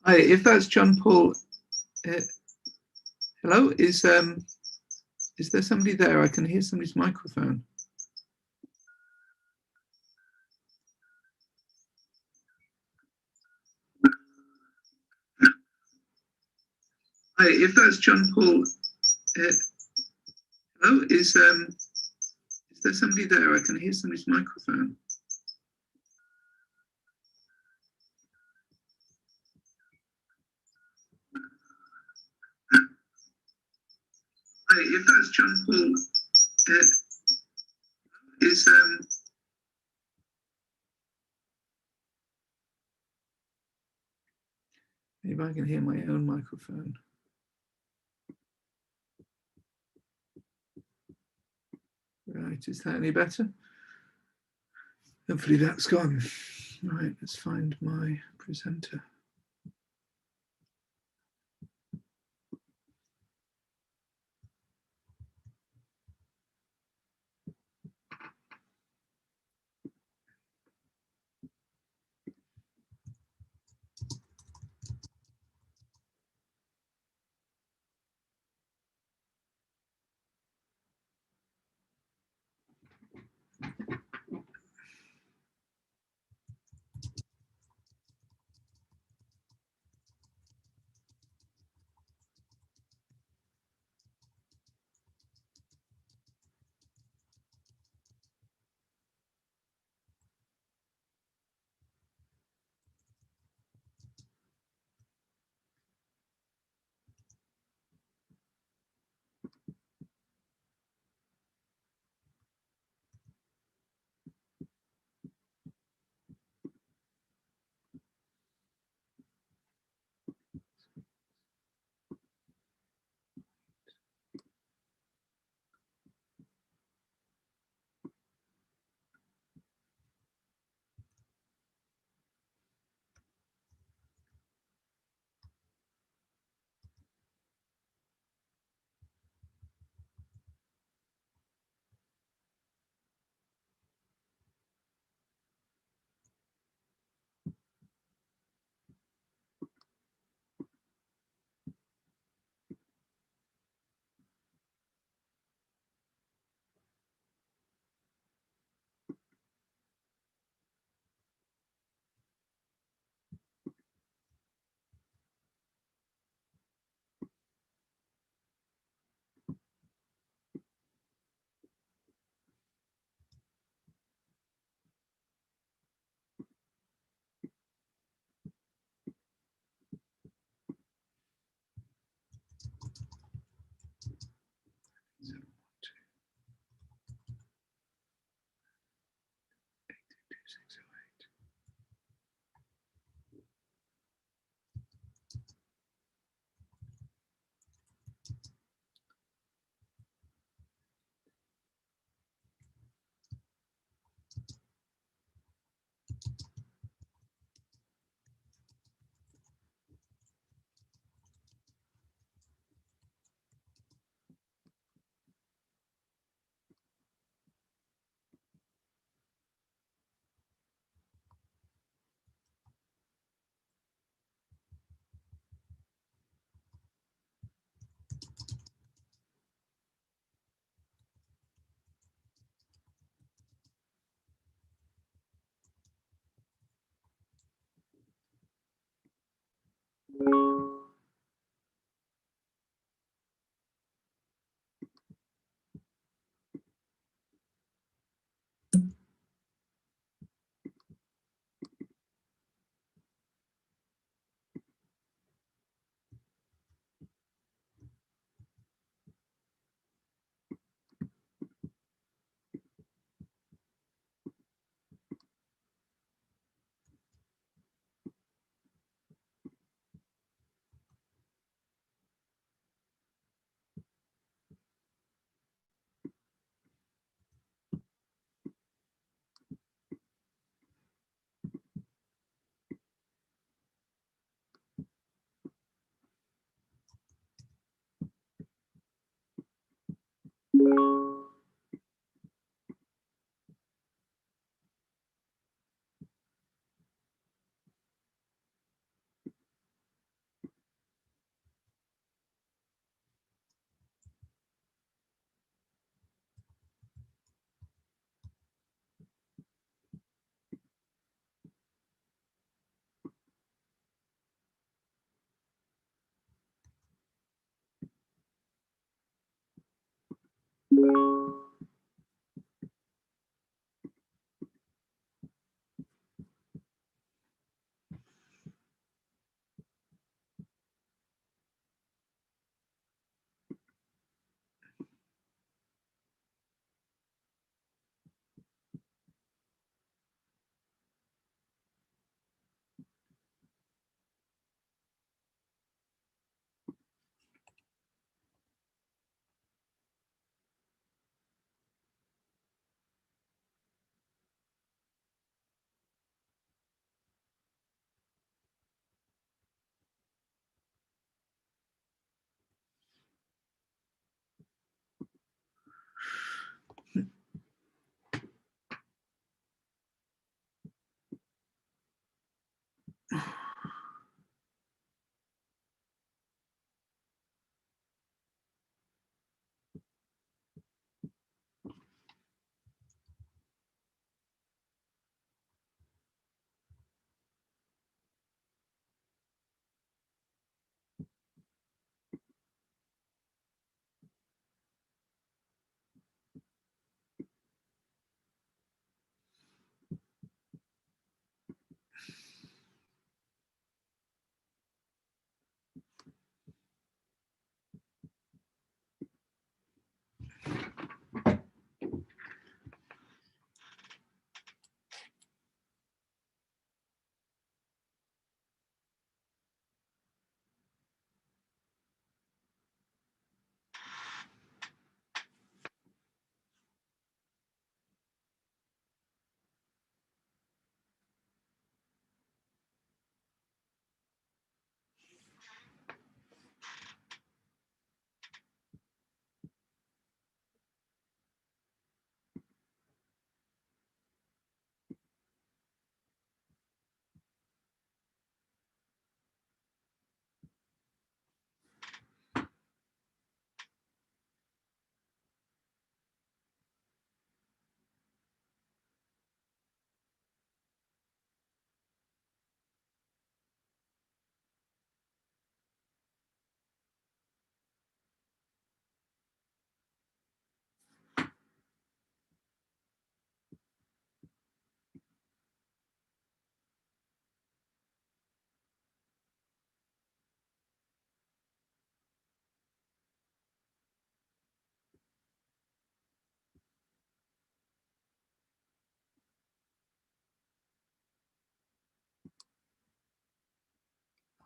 Hi, if that's John Paul, hello, is there somebody there? I can hear somebody's microphone. Hi, if that's John Paul, hello, is there somebody there? I can hear somebody's microphone. Hi, if that's John Paul, is maybe I can hear my own microphone. Right, is that any better? Hopefully that's gone. Right, let's find my presenter.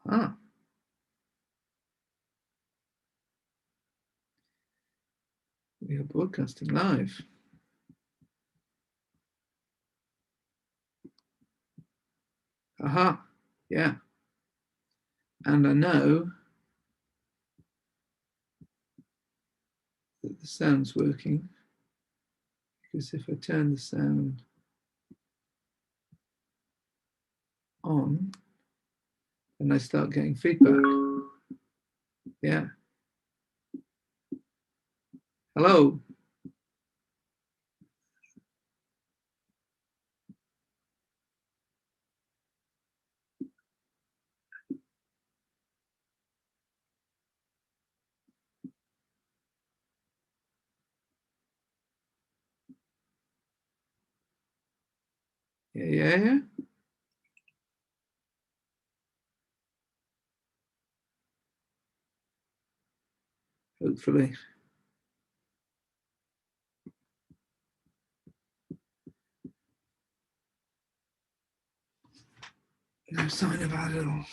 Ah. We are broadcasting live. Aha, yeah. And I know that the sound's working, because if I turn the sound on, then I start getting feedback. Yeah. Hello. Yeah. Hopefully. No sign of ADIL.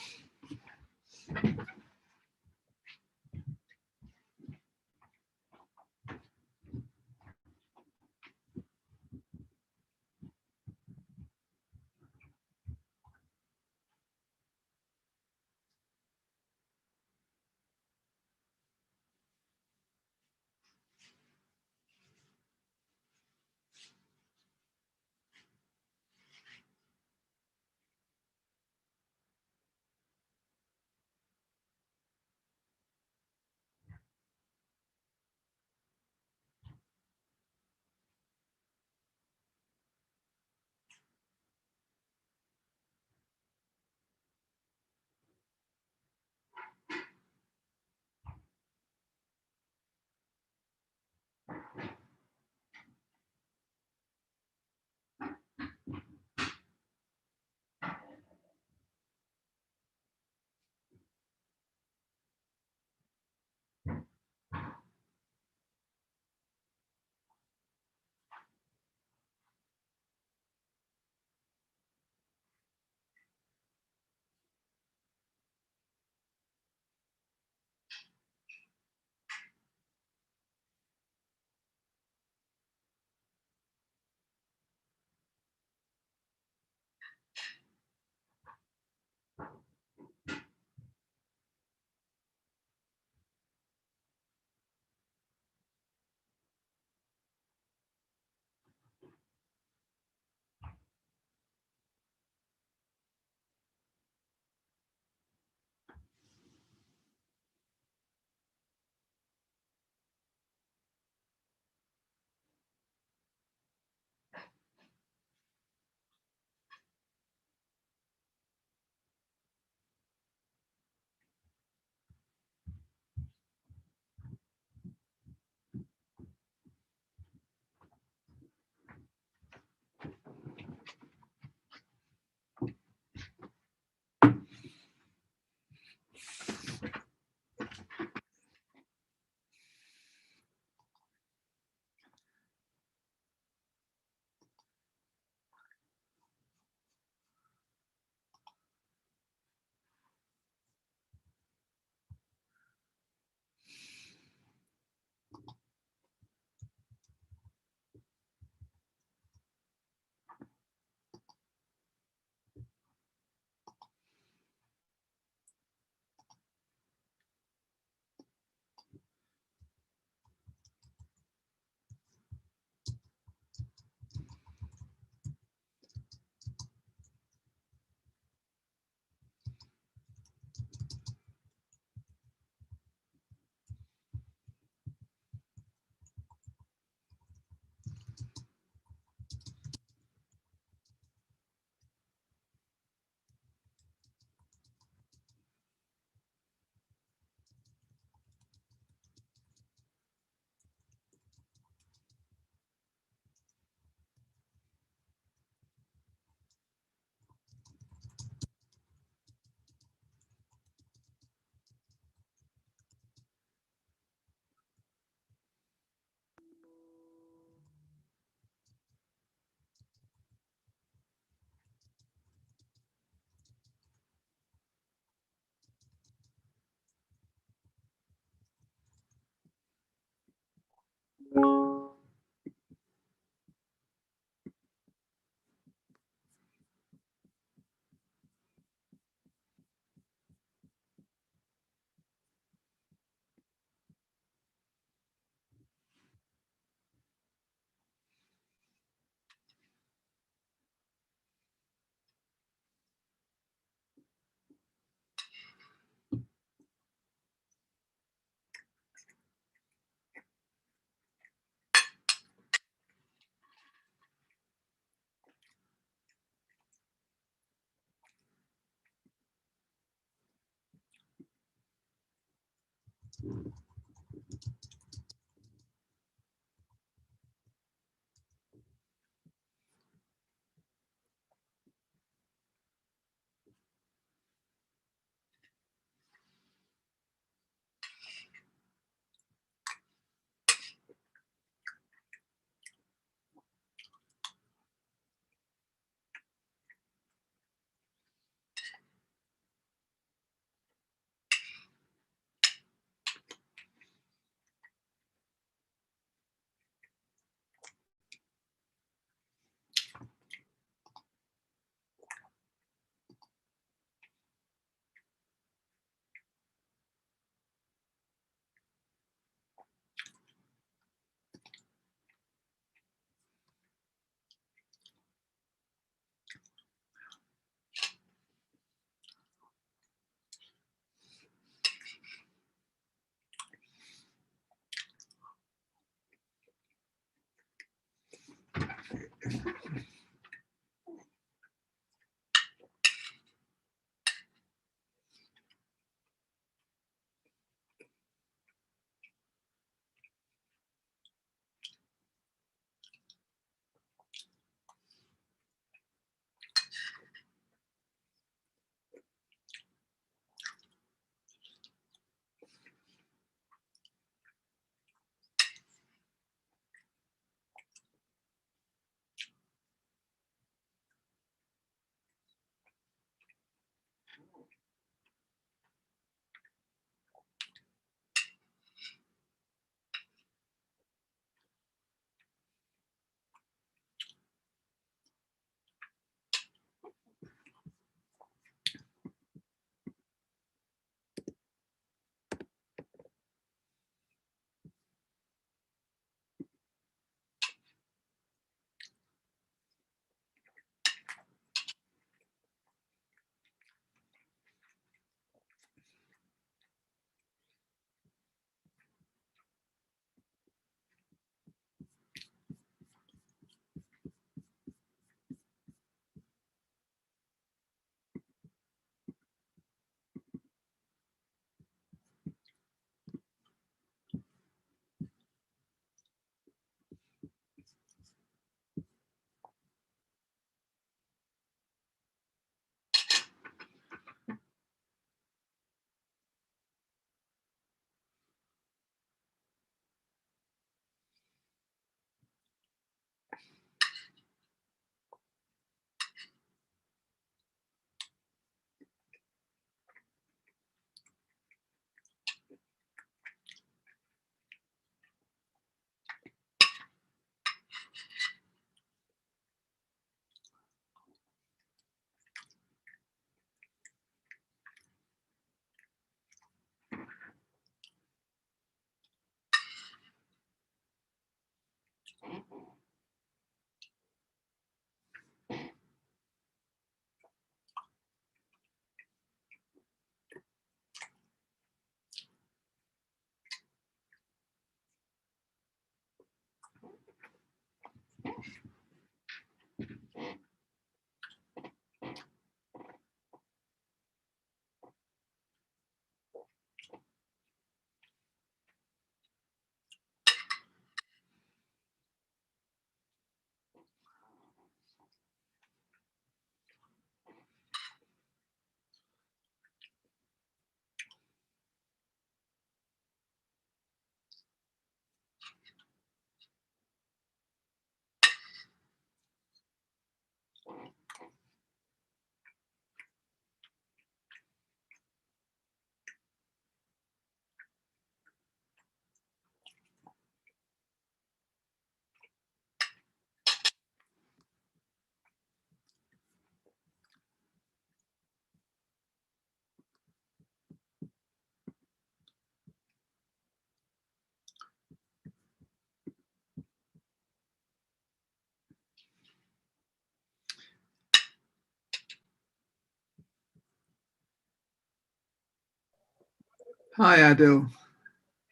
Hi, Adil.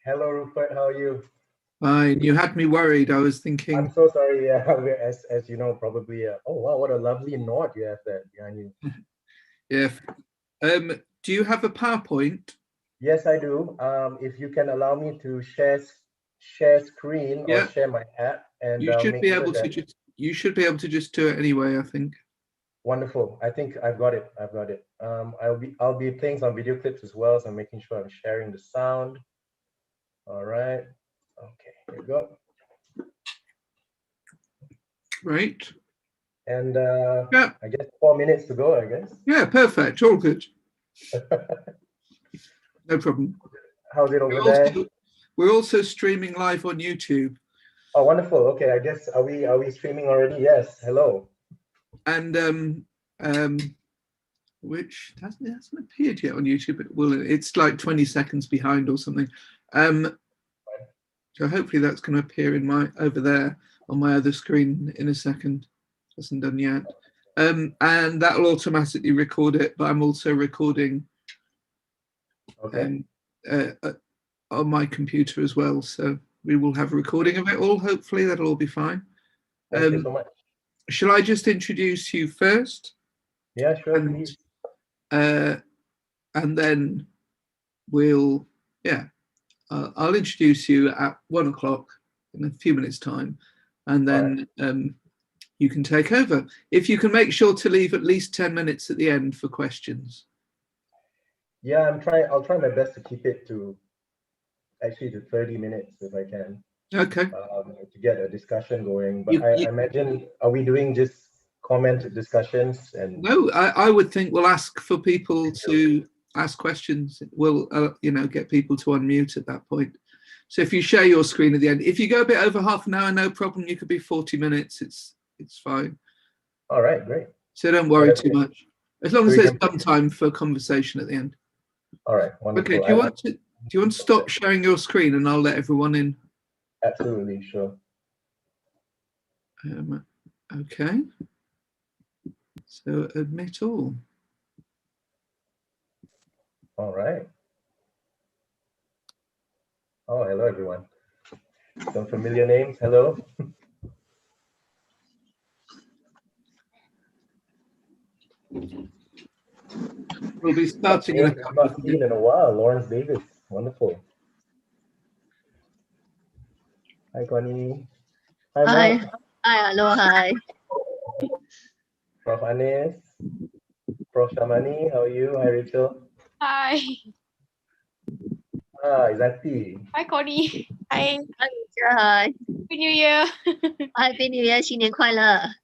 Hello, Rupert. How are you? Fine. You had me worried. I was thinking. I'm so sorry. Yeah, as you know, probably. Oh wow, what a lovely note you have there behind you. Yeah. Do you have a PowerPoint? Yes, I do. If you can allow me to share screen or Yeah, share my app, and you should make be sure able to that just do it anyway, I think. wonderful. I think I've got it. I've got it. I'll be playing some video clips as well, so I'm making sure I'm sharing the sound. All right. Okay, here we go. Right. And Yeah. I guess 4 minutes to go, I guess. Yeah, perfect. All good. No problem. How's it over there? We're also streaming live on YouTube. Oh, wonderful. Okay, I guess are we streaming already? Yes. Hello. And which hasn't appeared yet on YouTube, but it's like 20 seconds behind or something. So hopefully that's going to appear in over there on my other screen in a second. Hasn't done yet. And that'll automatically record it, but I'm also recording Okay. On my computer as well. So we will have a recording of it all. Hopefully that'll all be fine. Thank you so much. Shall I just introduce you first? Yeah, sure, please. And then we'll, I'll introduce you at 1 o'clock in a few minutes' time, and then you can take over. If you can make sure to leave at least 10 minutes at the end for questions. Yeah, I'll try my best to keep it to 30 minutes if I can. Okay. To get a discussion going. But I imagine, are we doing just comment discussions? And no, I would think we'll ask for people to ask questions. We'll get people to unmute at that point. So if you share your screen at the end, if you go a bit over half an hour, no problem. You could be 40 minutes. It's fine. All right, great. So don't worry too much. As long as there's some time for conversation at the end. All right, wonderful. Okay, do you want to stop sharing your screen and I'll let everyone in? Absolutely, sure. Okay. So admit all. All right. Oh, hello, everyone. Some familiar names. Hello. We'll be starting in a couple of minutes. In a while. Lawrence Davis. Wonderful. Hi, Connie. Hi. Hi, hello, hi. Prof. Anis. Prof. Shamani, how are you? Hi, Rachel. Hi. Izati. Hi, Connie. Hi. Hi. Happy New Year. Happy New Year, 新年快乐.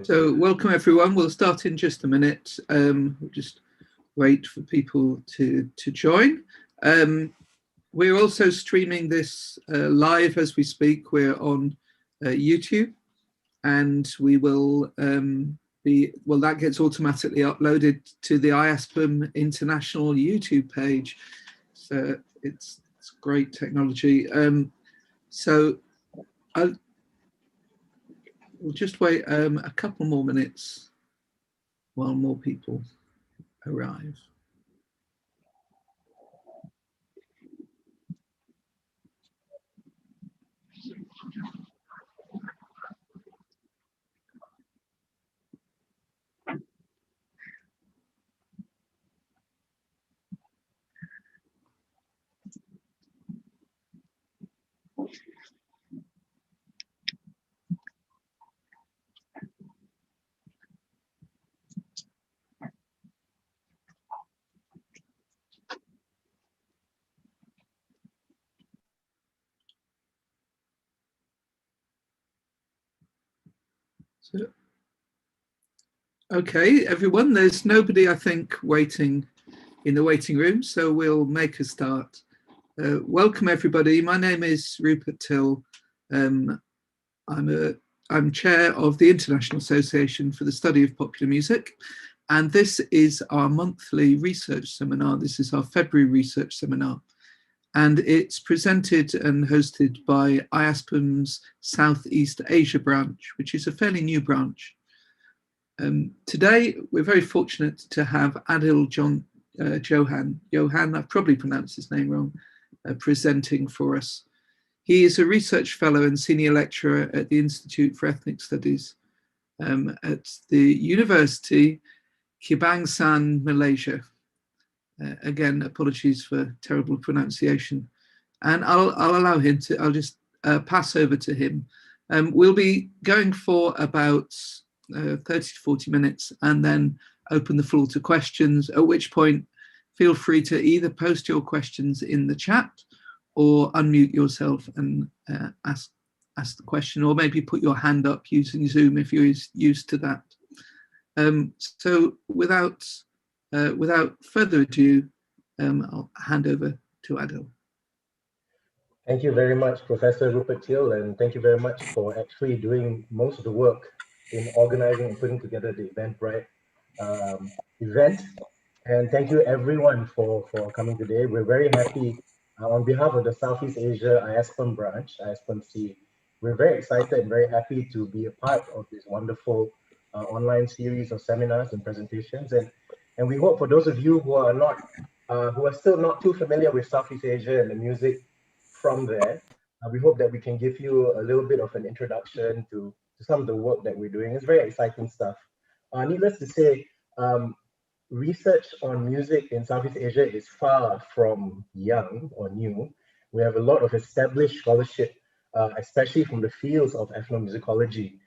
So welcome everyone. We'll start in just a minute. We'll just wait for people to join. We're also streaming this live as we speak. We're on YouTube, and we will that gets automatically uploaded to the IASPM International YouTube page. So it's great technology. So we'll just wait a couple more minutes while more people arrive. So, okay, everyone, there's nobody, I think, waiting in the waiting room, so we'll make a start. Welcome, everybody. My name is Rupert Till. I'm chair of the International Association for the Study of Popular Music, and this is our monthly research seminar. This is our February research seminar, and it's presented and hosted by IASPM's South East Asia branch, which is a fairly new branch. Today, we're very fortunate to have ADIL Johan, I've probably pronounced his name wrong, presenting for us. He is a research fellow and senior lecturer at the Institute for Ethnic Studies at the University Kebangsaan, Malaysia. Again, apologies for terrible pronunciation. And I'll allow him to, I'll just pass over to him. We'll be going for about 30 to 40 minutes and then open the floor to questions, at which point feel free to either post your questions in the chat or unmute yourself and ask the question, or maybe put your hand up using Zoom if you're used to that. So without further ado, I'll hand over to ADIL. Thank you very much, Professor Rupert Thiel, and thank you very much for actually doing most of the work in organizing and putting together the Eventbrite event. And thank you everyone for coming today. We're very happy on behalf of the Southeast Asia IASPM branch, IASPM C. We're very excited and very happy to be a part of this wonderful online series of seminars and presentations. And we hope for those of you who are not, who are still not too familiar with Southeast Asia and the music from there, we hope that we can give you a little bit of an introduction to some of the work that we're doing. It's very exciting stuff. Needless to say, research on music in Southeast Asia is far from young or new. We have a lot of established scholarship, especially from the fields of ethnomusicology,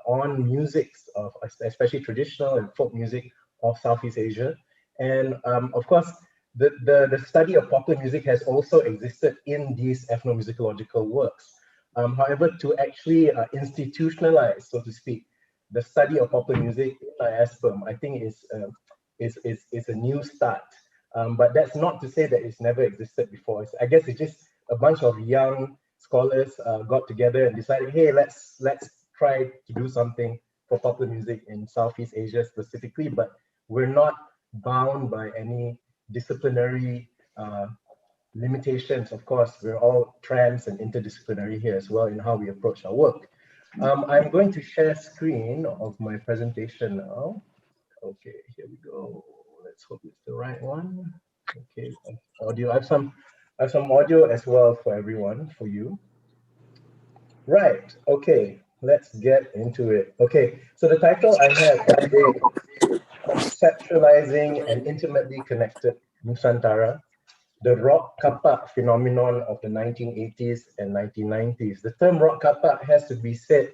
on musics of especially traditional and folk music of Southeast Asia. And of course, the study of popular music has also existed in these ethnomusicological works. However, to actually institutionalize, so to speak, the study of popular music in IASPM, I think is a new start. But that's not to say that it's never existed before. I guess it's just a bunch of young scholars got together and decided, hey, let's try to do something for popular music in Southeast Asia specifically, but we're not bound by any disciplinary limitations. Of course, we're all trans and interdisciplinary here as well in how we approach our work. I'm going to share screen of my presentation now. Okay, here we go. Let's hope it's the right one. Okay, audio. I have some audio as well for everyone, for you. Right. Okay, let's get into it. Okay, so the title I have today, Conceptualizing an Intimately Connected Nusantara, the Rock Kapak Phenomenon of the 1980s and 1990s. The term Rock Kapak has to be said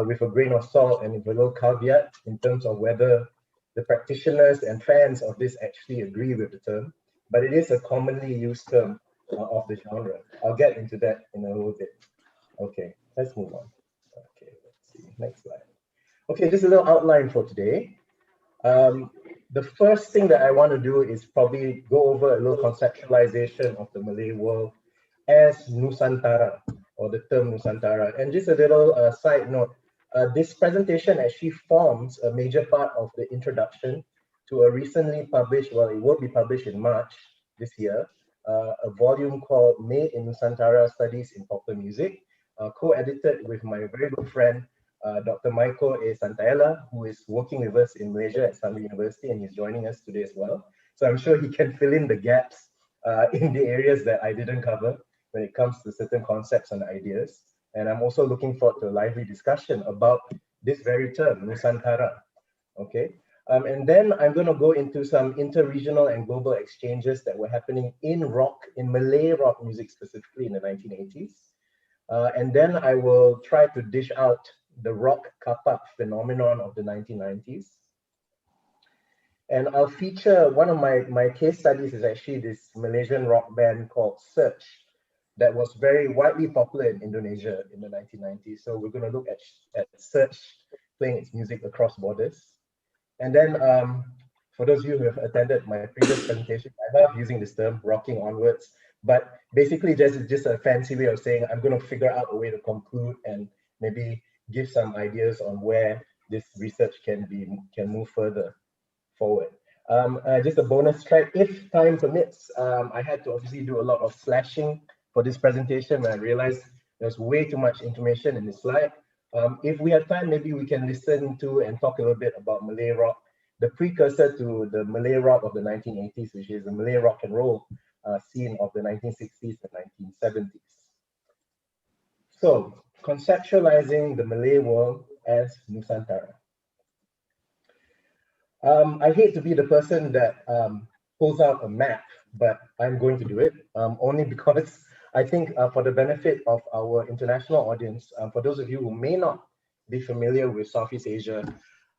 with a grain of salt and with a little caveat in terms of whether the practitioners and fans of this actually agree with the term, but it is a commonly used term of the genre. I'll get into that in a little bit. Okay, let's move on. Okay, let's see, next slide. Okay, just a little outline for today. The first thing that I want to do is probably go over a little conceptualization of the Malay world as Nusantara, or the term Nusantara. And just a little side note, this presentation actually forms a major part of the introduction to a recently published, well, it will be published in March this year, a volume called Made in Nusantara Studies in Popular Music, co-edited with my very good friend, Dr. Michael A. Santaella, who is working with us in Malaysia at Sunday University, and he's joining us today as well. So I'm sure he can fill in the gaps in the areas that I didn't cover when it comes to certain concepts and ideas. And I'm also looking forward to a lively discussion about this very term, Nusantara. Okay, and then I'm going to go into some inter-regional and global exchanges that were happening in Malay rock music specifically in the 1980s. And then I will try to dish out the Rock Kapak phenomenon of the 1990s. And I'll feature one of my case studies is actually this Malaysian rock band called Search that was very widely popular in Indonesia in the 1990s. So we're going to look at Search playing its music across borders. And then for those of you who have attended my previous presentation, I love using this term, rocking onwards. But basically just a fancy way of saying I'm going to figure out a way to conclude and maybe give some ideas on where this research can move further forward. Just a bonus track, if time permits, I had to obviously do a lot of slashing for this presentation when I realized there's way too much information in this slide. If we have time, maybe we can listen to and talk a little bit about Malay rock, the precursor to the Malay rock of the 1980s, which is the Malay rock and roll scene of the 1960s and 1970s. So, conceptualizing the Malay world as Nusantara. I hate to be the person that pulls out a map, but I'm going to do it only because I think for the benefit of our international audience, for those of you who may not be familiar with Southeast Asia,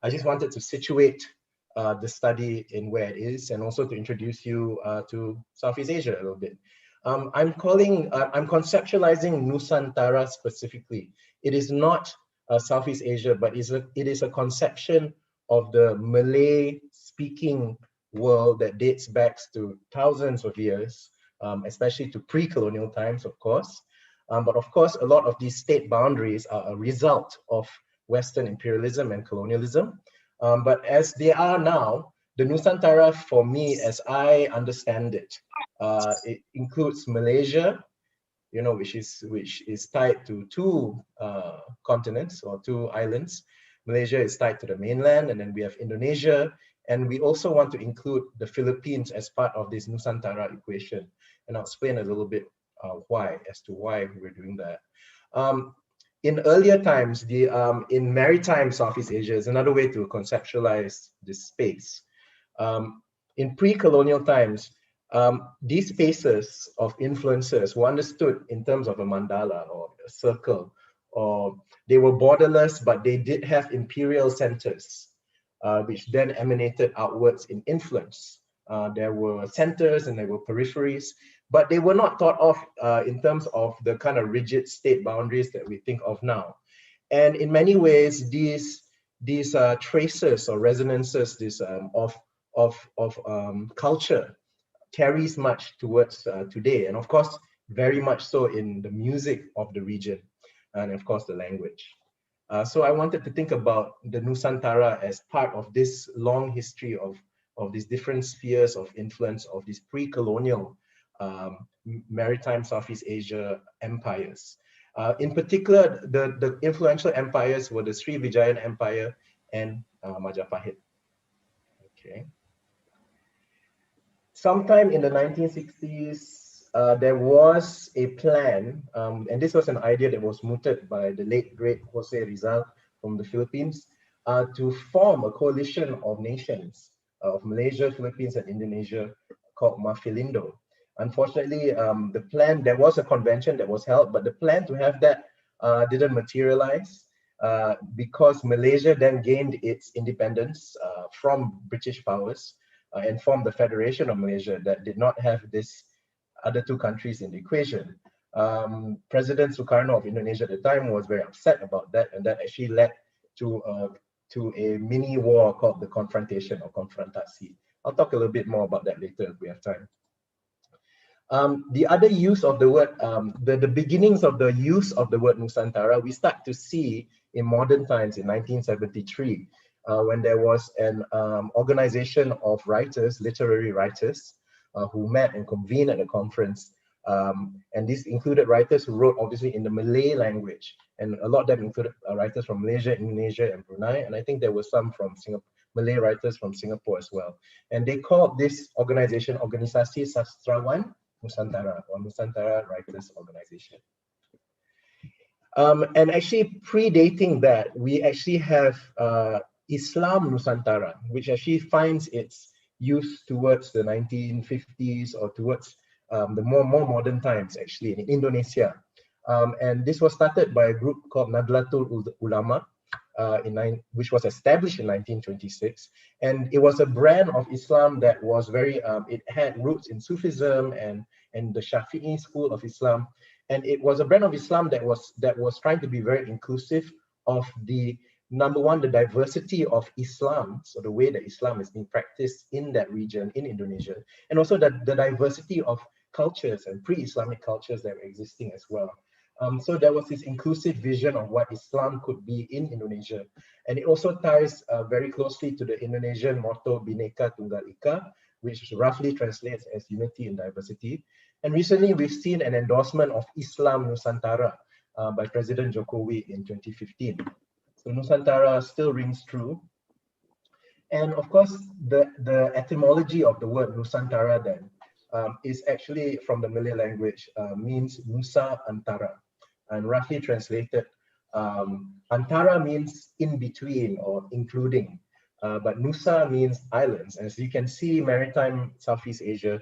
I just wanted to situate the study in where it is and also to introduce you to Southeast Asia a little bit. I'm conceptualizing Nusantara specifically. It is not Southeast Asia, but it is a conception of the Malay speaking world that dates back to thousands of years, especially to pre-colonial times, of course. But of course, a lot of these state boundaries are a result of Western imperialism and colonialism. But as they are now, the Nusantara, for me, as I understand it, it includes Malaysia, you know, which is tied to two continents or two islands. Malaysia is tied to the mainland, and then we have Indonesia, and we also want to include the Philippines as part of this Nusantara equation. And I'll explain a little bit why we're doing that. In earlier times, in maritime Southeast Asia is another way to conceptualize this space. In pre-colonial times, these spaces of influences were understood in terms of a mandala or a circle, or they were borderless, but they did have imperial centers, which then emanated outwards in influence. There were centers and there were peripheries, but they were not thought of in terms of the kind of rigid state boundaries that we think of now. And in many ways, these traces or resonances of culture carries much towards today, and of course, very much so in the music of the region, and of course, the language. So I wanted to think about the Nusantara as part of this long history of these different spheres of influence of these pre-colonial maritime Southeast Asia empires. In particular, the influential empires were the Srivijayan Empire and Majapahit. Okay. Sometime in the 1960s, there was a plan, and this was an idea that was mooted by the late great Jose Rizal from the Philippines, to form a coalition of nations of Malaysia, Philippines, and Indonesia called Mafilindo. Unfortunately, the plan, there was a convention that was held, but the plan to have that didn't materialize because Malaysia then gained its independence from British powers and formed the Federation of Malaysia that did not have this other two countries in the equation. President Sukarno of Indonesia at the time was very upset about that, and that actually led to a mini war called the confrontation or confrontasi. I'll talk a little bit more about that later if we have time. The other use of the word, the beginnings of the use of the word Nusantara, we start to see in modern times in 1973, when there was an organization of writers, literary writers, who met and convened at a conference. And this included writers who wrote obviously in the Malay language. And a lot of them included writers from Malaysia, Indonesia, and Brunei. And I think there were some from Singapore, Malay writers from Singapore as well. And they called this organization Organisasi Sastrawan Nusantara, or Nusantara Writers Organization. And actually predating that, we actually have Islam Nusantara, which actually finds its use towards the 1950s or towards the more modern times actually in Indonesia. And this was started by a group called Nadlatul Ulama, which was established in 1926. And it was a brand of Islam that was very, it had roots in Sufism and the Shafi'i school of Islam. And it was a brand of Islam that was trying to be very inclusive of the, number one, the diversity of Islam, so the way that Islam is being practiced in that region, in Indonesia, and also the diversity of cultures and pre-Islamic cultures that were existing as well. So there was this inclusive vision of what Islam could be in Indonesia. And it also ties very closely to the Indonesian motto Bhinneka Tunggal Ika, which roughly translates as unity in diversity. And recently we've seen an endorsement of Islam Nusantara by President Jokowi in 2015. So Nusantara still rings true. And of course, the etymology of the word Nusantara then. is actually from the Malay language, means Nusa Antara, and roughly translated, Antara means in between or including, but Nusa means islands. As you can see, maritime Southeast Asia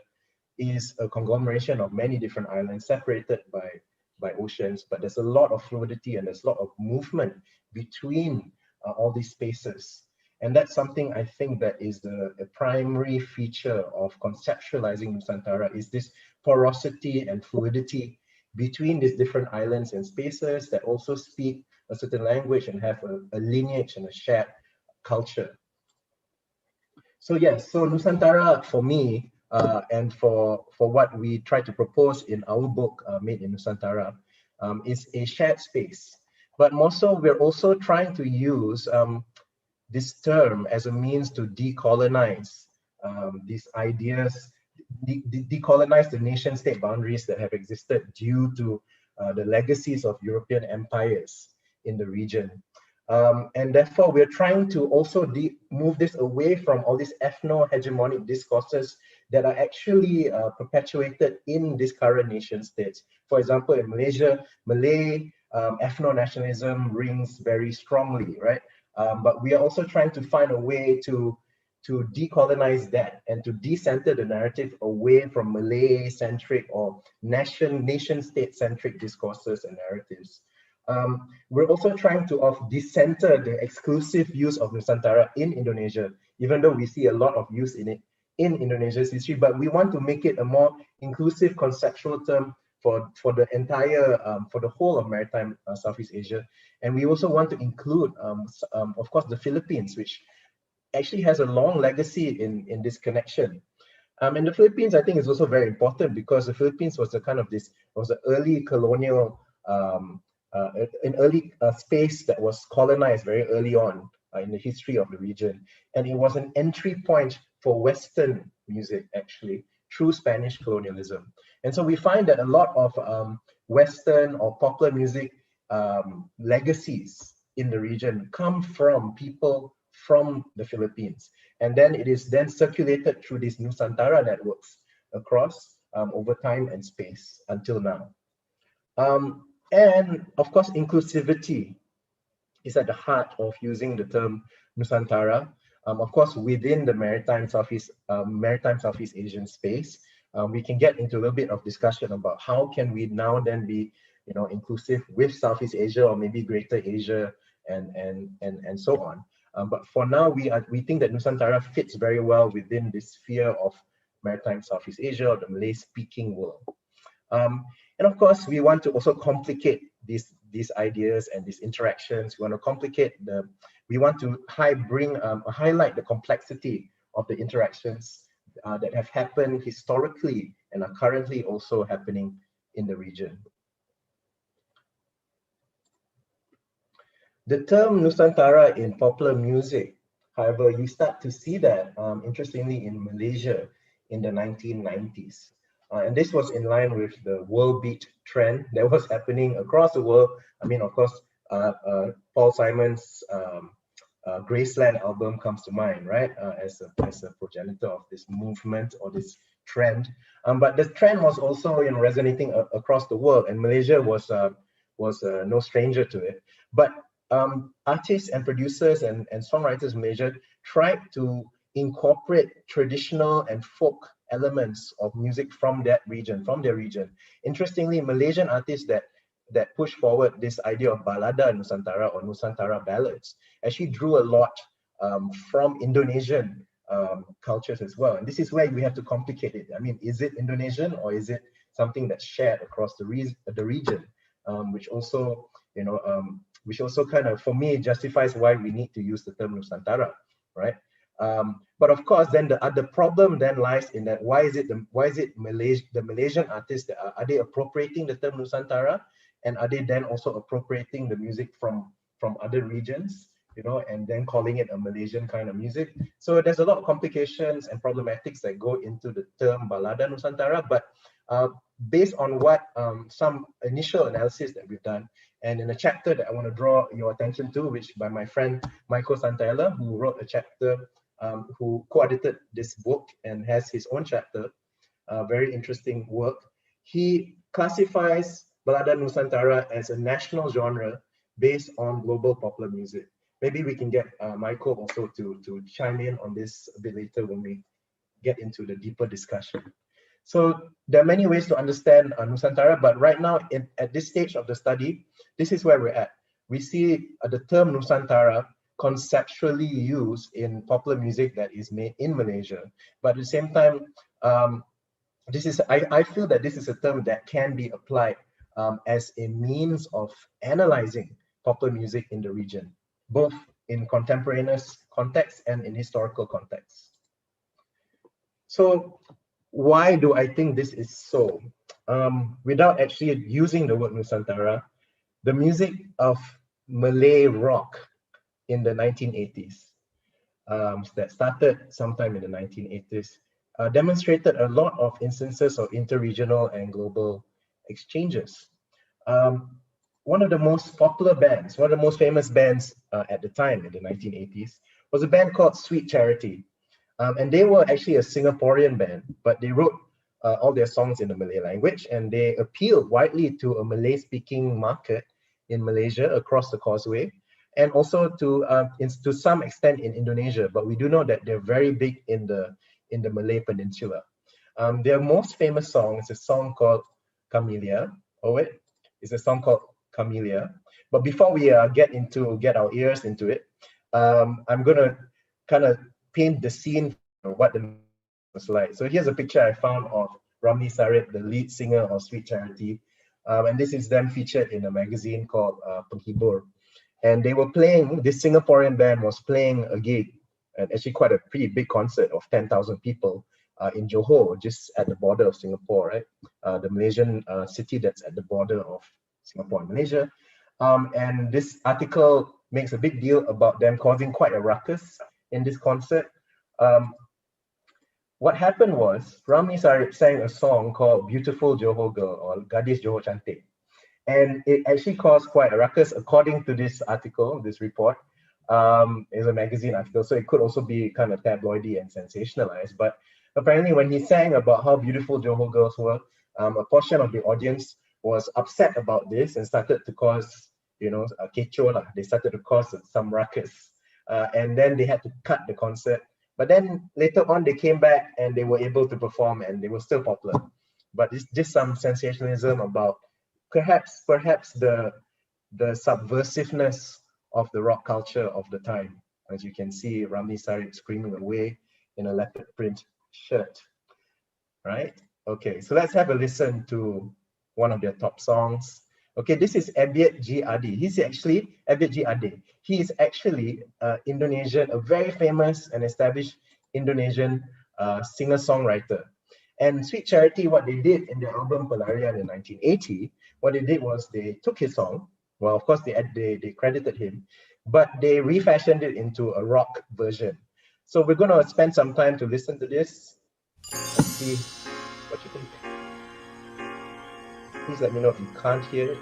is a conglomeration of many different islands separated by oceans, but there's a lot of fluidity and there's a lot of movement between all these spaces. And that's something I think that is the primary feature of conceptualizing Nusantara, is this porosity and fluidity between these different islands and spaces that also speak a certain language and have a lineage and a shared culture. So yes, so Nusantara for me, and for what we try to propose in our book, Made in Nusantara, is a shared space. But more so, we're also trying to use this term as a means to decolonize these ideas, decolonize the nation state boundaries that have existed due to the legacies of European empires in the region. And therefore, we're trying to also move this away from all these ethno-hegemonic discourses that are actually perpetuated in these current nation states. For example, in Malaysia, Malay ethno-nationalism rings very strongly, right? But we are also trying to find a way to decolonize that and to decenter the narrative away from Malay-centric or nation-state-centric discourses and narratives. We're also trying to decenter the exclusive use of Nusantara in Indonesia, even though we see a lot of use in it in Indonesia's history, but we want to make it a more inclusive conceptual term for the entire, for the whole of maritime Southeast Asia. And we also want to include, of course, the Philippines, which actually has a long legacy in this connection. And the Philippines, I think, is also very important because the Philippines was a kind of was an early colonial, an early space that was colonized very early on in the history of the region. And it was an entry point for Western music, actually, through Spanish colonialism. And so we find that a lot of Western or popular music legacies in the region come from people from the Philippines. And then it is then circulated through these Nusantara networks across over time and space until now. And of course, inclusivity is at the heart of using the term Nusantara. Of course, within the maritime Southeast Asian space, we can get into a little bit of discussion about how can we now then be, inclusive with Southeast Asia or maybe Greater Asia and so on. But for now, we think that Nusantara fits very well within this sphere of maritime Southeast Asia or the Malay-speaking world. And of course, we want to also complicate these ideas and these interactions. We want to complicate we want to highlight the complexity of the interactions that have happened historically and are currently also happening in the region. The term Nusantara in popular music, however, you start to see that, interestingly, in Malaysia in the 1990s. And this was in line with the world beat trend that was happening across the world. I mean, of course, Paul Simon's Graceland album comes to mind, right? As a progenitor of this movement or this trend. But the trend was also resonating across the world, and Malaysia was no stranger to it. But artists and producers and songwriters in Malaysia tried to incorporate traditional and folk elements of music from their region. Interestingly, Malaysian artists that push forward this idea of balada Nusantara or Nusantara ballads actually drew a lot from Indonesian cultures as well. And this is where we have to complicate it. I mean, is it Indonesian or is it something that's shared across the region, which also kind of, for me, justifies why we need to use the term Nusantara, right? But of course, then the problem then lies in that why is it the Malaysian artists that are they appropriating the term Nusantara, and are they then also appropriating the music from other regions, and then calling it a Malaysian kind of music? So there's a lot of complications and problematics that go into the term balada Nusantara. But based on what some initial analysis that we've done, and in a chapter that I want to draw your attention to, which by my friend Michael Santella, who wrote a chapter, who co-edited this book and has his own chapter, very interesting work. He classifies Balada Nusantara as a national genre based on global popular music. Maybe we can get Michael also to chime in on this a bit later when we get into the deeper discussion. So there are many ways to understand Nusantara, but right now at this stage of the study, this is where we're at. We see the term Nusantara conceptually used in popular music that is made in Malaysia, but at the same time, I feel that this is a term that can be applied as a means of analyzing popular music in the region, both in contemporaneous context and in historical context. So why do I think this is so? Without actually using the word Nusantara, the music of Malay rock in the 1980s, that started sometime in the 1980s, demonstrated a lot of instances of interregional and global exchanges. One of the most popular bands, one of the most famous bands at the time in the 1980s was a band called Sweet Charity. And they were actually a Singaporean band, but they wrote all their songs in the Malay language, and they appealed widely to a Malay-speaking market in Malaysia across the causeway, and also to some extent in Indonesia. But we do know that they're very big in the Malay Peninsula. Their most famous song is a song called Camelia. Oh wait, it's a song called Camelia. But before we get our ears into it, I'm gonna kind of paint the scene of what the was like. So here's a picture I found of Ramli Sarip, the lead singer of Sweet Charity, and this is them featured in a magazine called Penghibur. And they were playing, this Singaporean band was playing a gig, and actually quite a pretty big concert of 10,000 people in Johor, just at the border of Singapore, right? The Malaysian city that's at the border of Singapore and Malaysia. And this article makes a big deal about them causing quite a ruckus in this concert. What happened was Ramli Sarip sang a song called Beautiful Johor Girl, or Gadis Johor Cantik. And it actually caused quite a ruckus according to this article, this report. It's a magazine article, so it could also be kind of tabloidy and sensationalized. But apparently when he sang about how beautiful Johor girls were, a portion of the audience was upset about this and started to cause, a kecoh lah. They started to cause some ruckus. And then they had to cut the concert. But then later on, they came back and they were able to perform and they were still popular. But it's just some sensationalism about perhaps the subversiveness of the rock culture of the time. As you can see, Ramli Sarip screaming away in a leopard print shirt, right? Okay, so let's have a listen to one of their top songs. Okay, this is Ebiet G. He's actually Ebiet G. He is actually Indonesian, a very famous and established Indonesian singer-songwriter. And Sweet Charity, what they did in their album Pelarian in 1980, what they did was they took his song. Well, of course, they credited him, but they refashioned it into a rock version. So we're going to spend some time to listen to this. Let's see what you think. Please let me know if you can't hear it.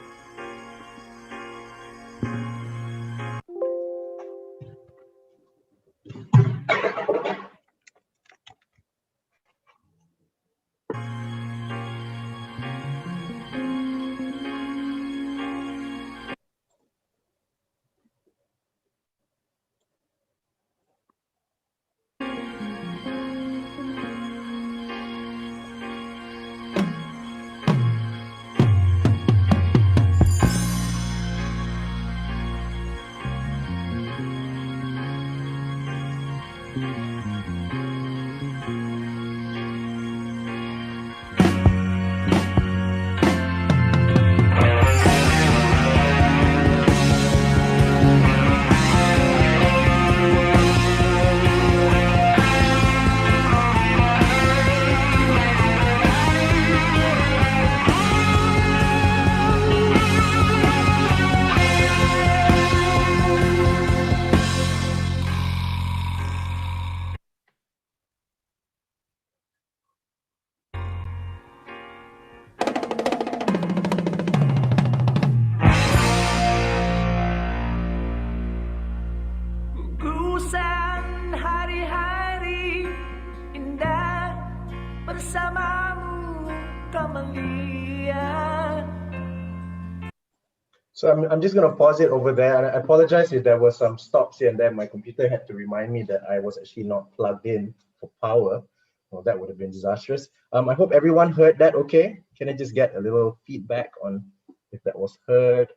So I'm just going to pause it over there. And I apologize if there was some stops here and there. My computer had to remind me that I was actually not plugged in for power. Well, that would have been disastrous. I hope everyone heard that okay. Can I just get a little feedback on if that was heard?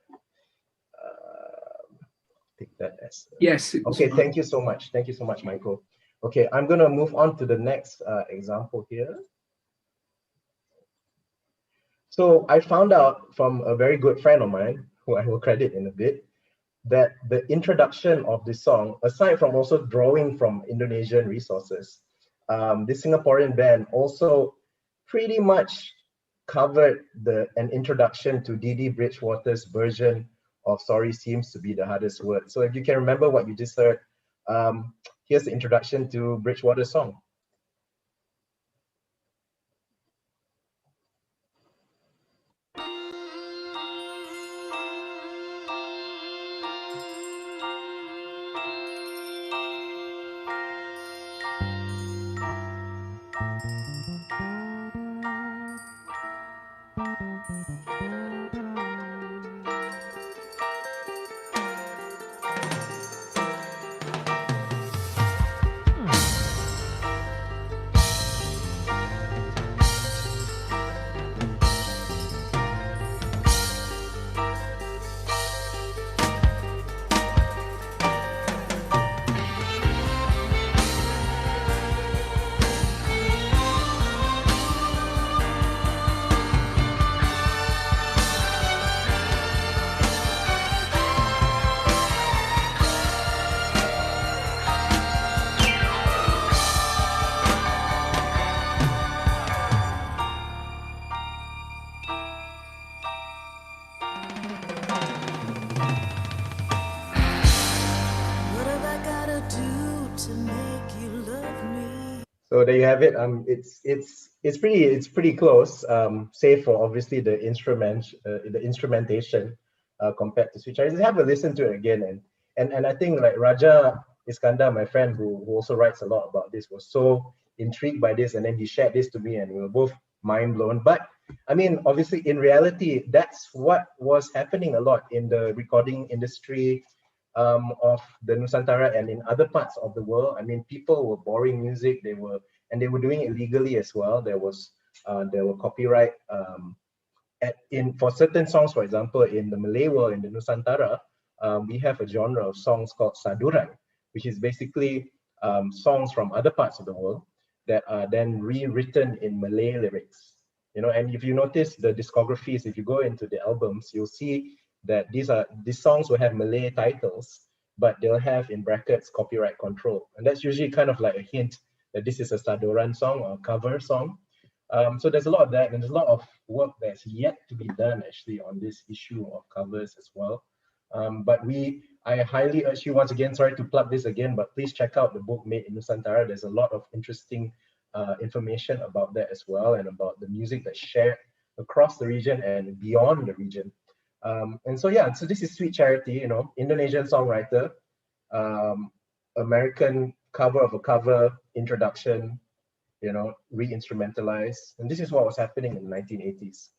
Take that as yes. Okay, thank you so much. Thank you so much, Michael. Okay, I'm going to move on to the next example here. So I found out from a very good friend of mine, who I will credit in a bit, that the introduction of this song, aside from also drawing from Indonesian resources, this Singaporean band also pretty much covered an introduction to Didi Bridgewater's version of Sorry Seems to Be the Hardest Word. So if you can remember what you just heard, here's the introduction to Bridgewater's song. So there you have it. It's pretty close, save for obviously the instrumentation compared to Switch. Just have a listen to it again, and I think like Raja Iskandar, my friend who also writes a lot about this, was so intrigued by this, and then he shared this to me, and we were both mind blown. But I mean, obviously, in reality, that's what was happening a lot in the recording industry of the Nusantara and in other parts of the world. I mean, people were borrowing music. They were doing it legally as well. There were copyright for certain songs. For example, in the Malay world, in the Nusantara, we have a genre of songs called saduran, which is basically songs from other parts of the world that are then rewritten in Malay lyrics. You know, and if you notice the discographies, if you go into the albums, you'll see that these songs will have Malay titles, but they'll have in brackets copyright control, and that's usually kind of like a hint that this is a saduran song or a cover song. So there's a lot of that, and there's a lot of work that's yet to be done actually on this issue of covers as well. But I highly urge you, once again, sorry to plug this again, but please check out the book Made in Nusantara. There's a lot of interesting information about that as well, and about the music that's shared across the region and beyond the region. And so yeah, so this is Sweet Charity, you know, Indonesian songwriter, American cover of a cover, introduction, you know, re-instrumentalized, and this is what was happening in the 1980s.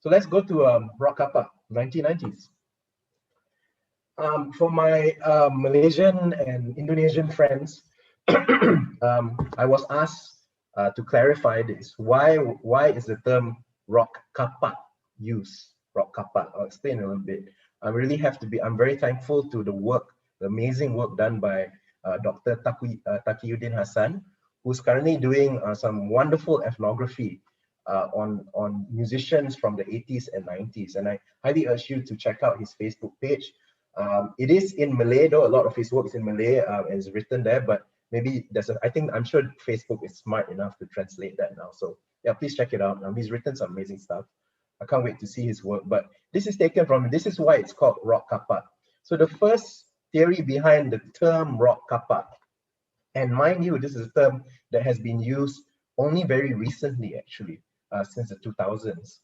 So let's go to Rock Kapak, 1990s. For my Malaysian and Indonesian friends, I was asked to clarify this. Why is the term Rock Kapak used? Rock Kapak. I'll explain a little bit. I'm very thankful to the amazing work done by Dr. Taqiyuddin Hassan, who's currently doing some wonderful ethnography on musicians from the 80s and 90s. And I highly urge you to check out his Facebook page. It is in Malay though, a lot of his work is in Malay and is written there, but maybe I'm sure Facebook is smart enough to translate that now. So yeah, please check it out. He's written some amazing stuff. I can't wait to see his work, but this is why it's called Rock Kapak. So the first theory behind the term Rock Kapak, and mind you, this is a term that has been used only very recently, actually, since the 2000s,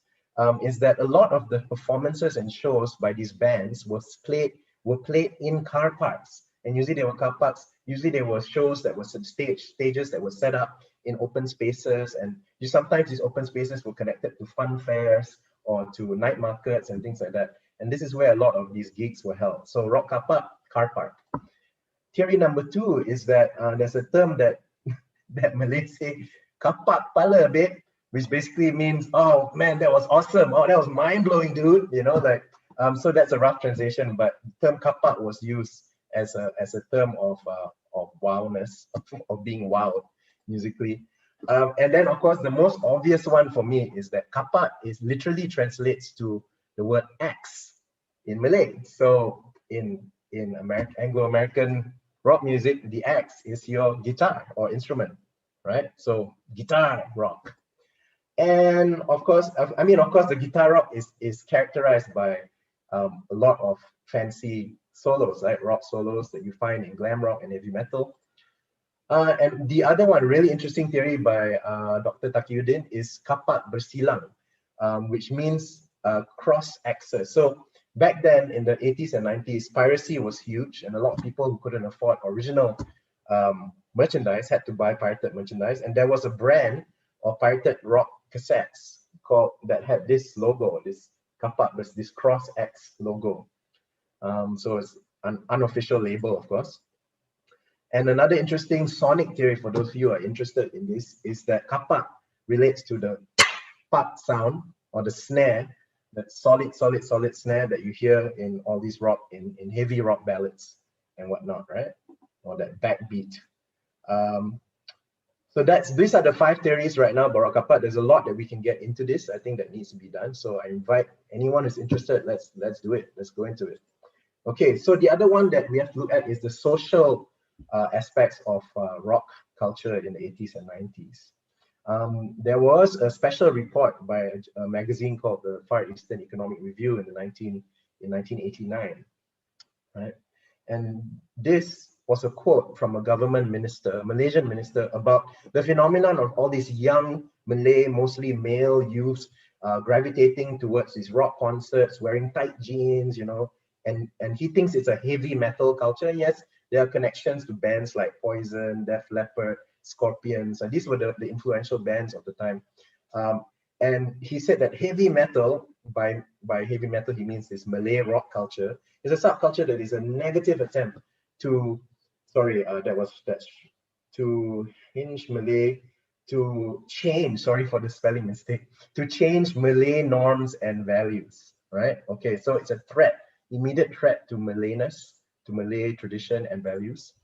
is that a lot of the performances and shows by these bands were played in car parks. And usually they were car parks, usually there were shows that were stages that were set up in open spaces, and sometimes these open spaces were connected to fun fairs or to night markets and things like that. And this is where a lot of these gigs were held. So Rock Kapak, car park. Theory number 2 is that there's a term that Malay say, kapak pala a bit, which basically means, oh man, that was awesome. Oh, that was mind-blowing, dude. You know, like, so that's a rough translation, but the term kapak was used as a term of wildness, of being wild musically. And then, of course, the most obvious one for me is that kapak is literally translates to the word axe in Malay. So in Anglo-American rock music, the axe is your guitar or instrument, right? So guitar rock. And of course, the guitar rock is characterized by a lot of fancy solos, right? Rock solos that you find in glam rock and heavy metal. And the other one, really interesting theory by Dr. Taqiyuddin, is kapak bersilang, which means cross access. So back then in the 80s and 90s, piracy was huge, and a lot of people who couldn't afford original merchandise had to buy pirated merchandise. And there was a brand of pirated rock cassettes that had this logo, this kapak, this cross X logo. So it's an unofficial label, of course. And another interesting sonic theory for those of you who are interested in this is that kapak relates to the pak sound or the snare, that solid snare that you hear in all these rock, in heavy rock ballads and whatnot, right? Or that backbeat. So these are the 5 theories right now about Rock Kapak. There's a lot that we can get into this. I think that needs to be done. So I invite anyone who's interested, let's do it. Let's go into it. Okay, so the other one that we have to look at is the social aspects of rock culture in the 80s and 90s. There was a special report by a magazine called the Far Eastern Economic Review in 1989, right? And this was a quote from a government minister, a Malaysian minister, about the phenomenon of all these young Malay, mostly male youths gravitating towards these rock concerts, wearing tight jeans, you know, and he thinks it's a heavy metal culture. Yes, there are connections to bands like Poison, Def Leppard, Scorpions, and these were the influential bands of the time. And he said that heavy metal, by heavy metal he means this Malay rock culture, is a subculture that is a negative attempt to, to hinge Malay, to change, sorry for the spelling mistake, to change Malay norms and values, right? Okay, so it's a threat, immediate threat to Malayness, to Malay tradition and values.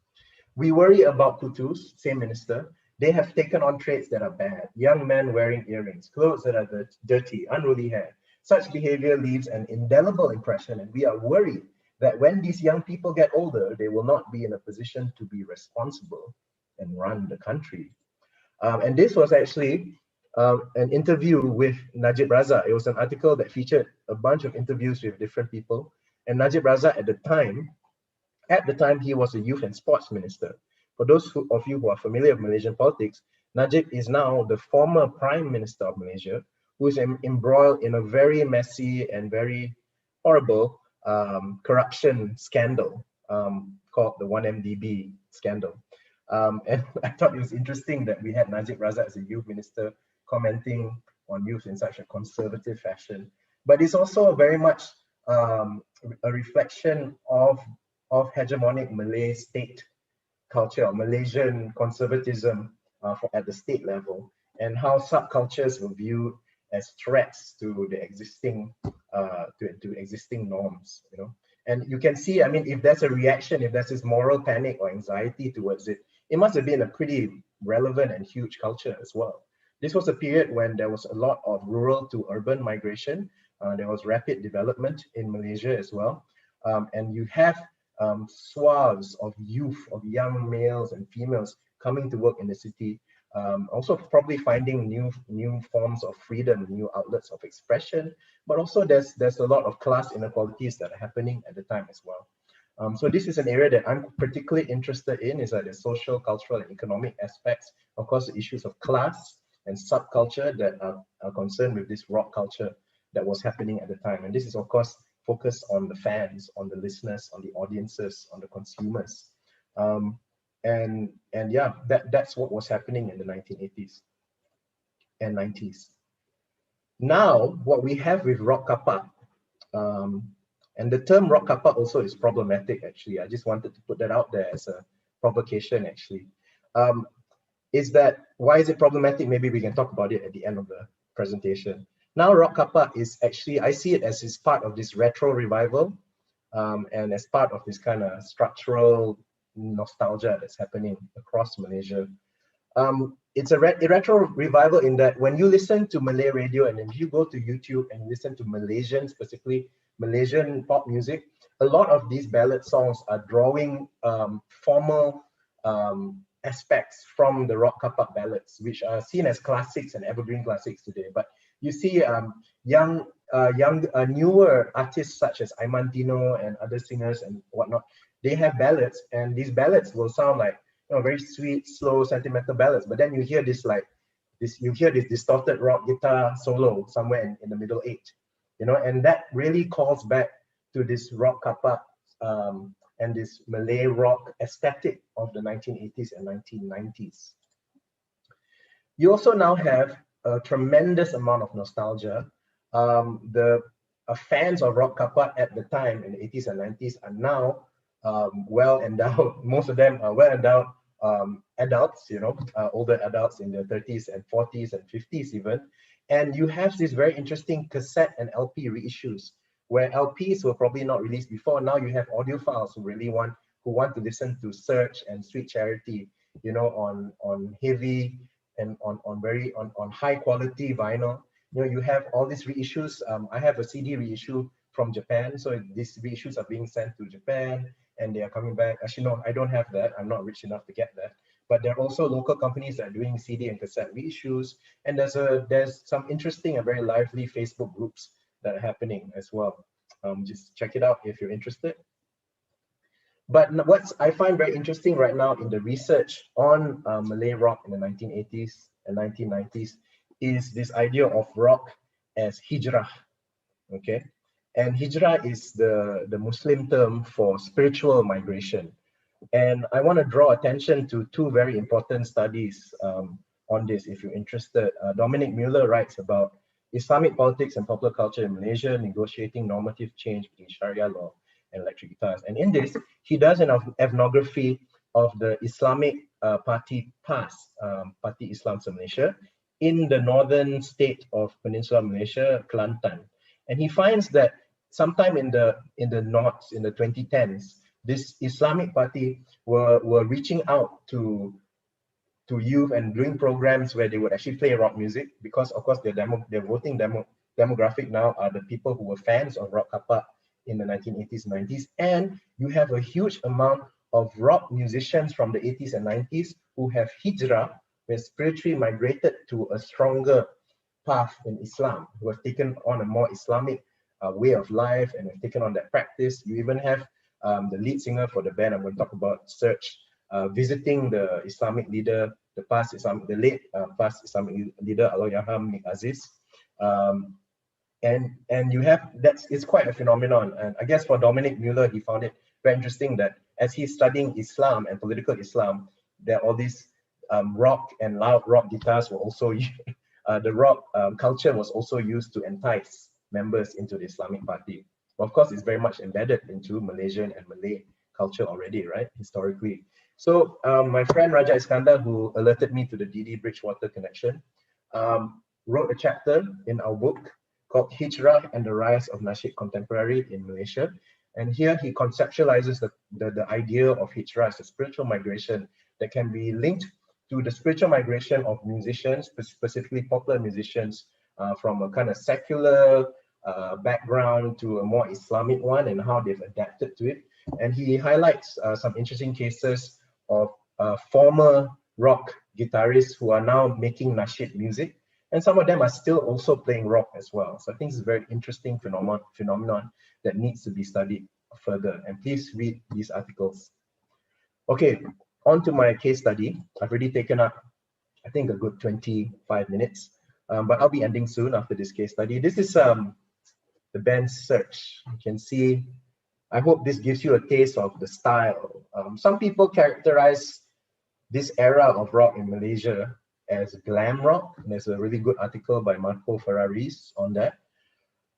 We worry about kutus, same minister. They have taken on traits that are bad. Young men wearing earrings, clothes that are dirty, unruly hair. Such behavior leaves an indelible impression, and we are worried that when these young people get older, they will not be in a position to be responsible and run the country. And this was actually an interview with Najib Razak. It was an article that featured a bunch of interviews with different people. And Najib Razak at the time, he was a youth and sports minister. For those of you who are familiar with Malaysian politics, Najib is now the former Prime Minister of Malaysia, who is embroiled in a very messy and very horrible corruption scandal called the 1MDB scandal. And I thought it was interesting that we had Najib Razak as a youth minister commenting on youth in such a conservative fashion. But it's also very much a reflection of hegemonic Malay state culture, Malaysian conservatism at the state level, and how subcultures were viewed as threats to the existing existing norms, you know. And you can see, I mean, if there's a reaction, if there's this moral panic or anxiety towards it, it must have been a pretty relevant and huge culture as well. This was a period when there was a lot of rural to urban migration. There was rapid development in Malaysia as well. And you have swaths of youth, of young males and females coming to work in the city, also probably finding new forms of freedom, new outlets of expression, but also there's a lot of class inequalities that are happening at the time as well. So this is an area that I'm particularly interested in, is that the social, cultural, and economic aspects, of course, the issues of class and subculture that are concerned with this rock culture that was happening at the time. And this is, of course, focused on the fans, on the listeners, on the audiences, on the consumers. And yeah, that's what was happening in the 1980s and 90s. Now, what we have with Rock Kapak And the term rock kapak also is problematic, actually. I just wanted to put that out there as a provocation, actually. Why is it problematic? Maybe we can talk about it at the end of the presentation. Now, rock kapak is actually, I see it as is part of this retro revival, and as part of this kind of structural nostalgia that's happening across Malaysia. It's a retro revival in that when you listen to Malay radio and if you go to YouTube and listen to Malaysian, specifically Malaysian pop music, a lot of these ballad songs are drawing formal aspects from the rock kapak ballads, which are seen as classics and evergreen classics today. But you see newer artists such as Imantino and other singers and whatnot, they have ballads, and these ballads will sound like, you know, very sweet, slow, sentimental ballads. But then you hear this distorted rock guitar solo somewhere in the middle eight, you know, and that really calls back to this rock kapak and this Malay rock aesthetic of the 1980s and 1990s. You also now have a tremendous amount of nostalgia. Fans of rock kapak at the time in the 80s and 90s are now well endowed. Most of them are well endowed adults, you know, older adults in their 30s and 40s and 50s even. And you have these very interesting cassette and LP reissues, where LPs were probably not released before. Now you have audiophiles who want to listen to Search and Sweet Charity, you know, on heavy and on high quality vinyl. You know, you have all these reissues. I have a CD reissue from Japan, so these reissues are being sent to Japan and they are coming back. Actually, no, I don't have that. I'm not rich enough to get that. But there are also local companies that are doing CD and cassette reissues, and there's some interesting and very lively Facebook groups that are happening as well. Just check it out if you're interested. But what I find very interesting right now in the research on Malay rock in the 1980s and 1990s is this idea of rock as hijrah, okay? And hijrah is the Muslim term for spiritual migration. And I want to draw attention to two very important studies on this, if you're interested. Dominic Mueller writes about Islamic politics and popular culture in Malaysia, negotiating normative change between Sharia law and electric guitars. And in this, he does an ethnography of the Islamic party PAS, Parti Islam Malaysia, in the northern state of Peninsular Malaysia, Kelantan. And he finds that sometime in the 2010s, this Islamic party were reaching out to youth and doing programs where they would actually play rock music, because of course their voting demographic now are the people who were fans of rock kapak in the 1980s and 90s. And you have a huge amount of rock musicians from the 80s and 90s who have hijrah, who have spiritually migrated to a stronger path in Islam, who have taken on a more Islamic way of life and have taken on that practice. You even have the lead singer for the band I'm going to talk about, Search, visiting the Islamic leader, the late past Islamic leader, Allahyarham Nik Aziz. And you have, it's quite a phenomenon. And I guess for Dominic Mueller, he found it very interesting that as he's studying Islam and political Islam, there are all these rock and loud rock guitars were also, the rock culture was also used to entice members into the Islamic party. Of course, it's very much embedded into Malaysian and Malay culture already, right, historically. So my friend Raja Iskandar, who alerted me to the DD Bridgewater connection, wrote a chapter in our book called Hijrah and the Rise of Nasyid Contemporary in Malaysia. And here he conceptualizes the idea of hijrah as a spiritual migration that can be linked to the spiritual migration of musicians, specifically popular musicians, from a kind of secular background to a more Islamic one, and how they've adapted to it. And he highlights some interesting cases of former rock guitarists who are now making nasyid music, and some of them are still also playing rock as well. So I think it's a very interesting phenomenon that needs to be studied further. And please read these articles. Okay, on to my case study. I've already taken up, I think, a good 25 minutes, but I'll be ending soon after this case study. This is the band Search. You can see, I hope this gives you a taste of the style. Some people characterize this era of rock in Malaysia as glam rock. There's a really good article by Marco Ferraris on that.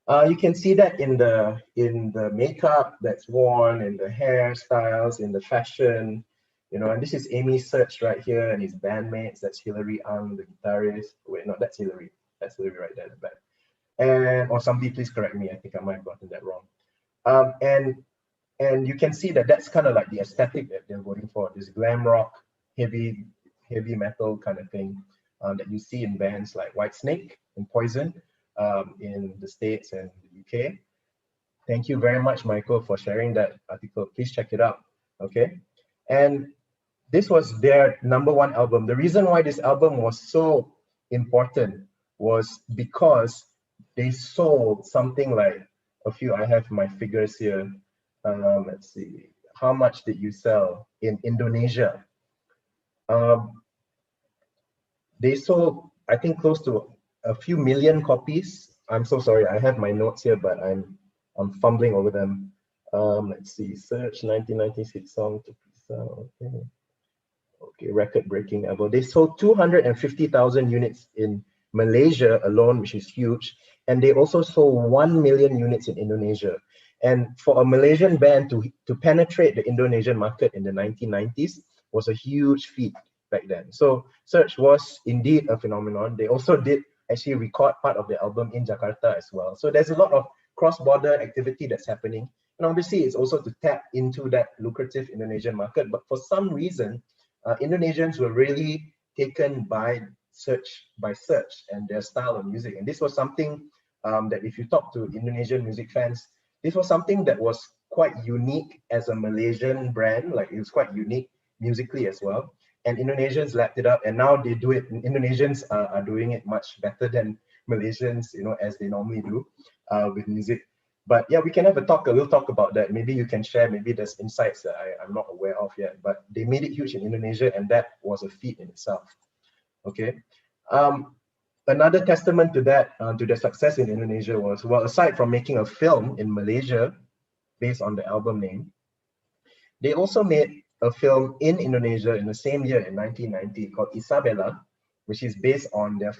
You can see that in the makeup that's worn, in the hairstyles, in the fashion, you know. And this is Amy's search right here, and his bandmates. That's Hilary Ang, the guitarist. Wait, no, that's Hilary. That's Hilary right there at the back. And or somebody please correct me. I think I might have gotten that wrong. And you can see that that's kind of like the aesthetic that they're going for. This glam rock, heavy metal kind of thing that you see in bands like Whitesnake and Poison. In the States and the UK. Thank you very much, Michael, for sharing that article. Please check it out, okay? And this was their #1 album. The reason why this album was so important was because they sold something like I have my figures here. Let's see, how much did you sell in Indonesia? They sold, I think, close to a few million copies. I'm so sorry, I have my notes here, but I'm fumbling over them. Let's see, search 1996 song to sell. Okay, record-breaking album. They sold 250,000 units in Malaysia alone, which is huge, and they also sold 1 million units in Indonesia. And for a Malaysian band to penetrate the Indonesian market in the 1990s was a huge feat back then. So Search was indeed a phenomenon. They also did actually record part of the album in Jakarta as well. So there's a lot of cross-border activity that's happening. And obviously it's also to tap into that lucrative Indonesian market. But for some reason, Indonesians were really taken by Search and their style of music. And this was something that if you talk to Indonesian music fans, this was something that was quite unique as a Malaysian brand. Like it was quite unique musically as well. And Indonesians lapped it up, and now they do it. Indonesians are doing it much better than Malaysians, you know, as they normally do with music. But yeah, we can have a little talk about that. Maybe you can share, maybe there's insights that I'm not aware of yet, but they made it huge in Indonesia, and that was a feat in itself. Okay. Another testament to that, to their success in Indonesia was, well, aside from making a film in Malaysia based on the album name, they also made a film in Indonesia in the same year in 1990 called Isabella, which is based on their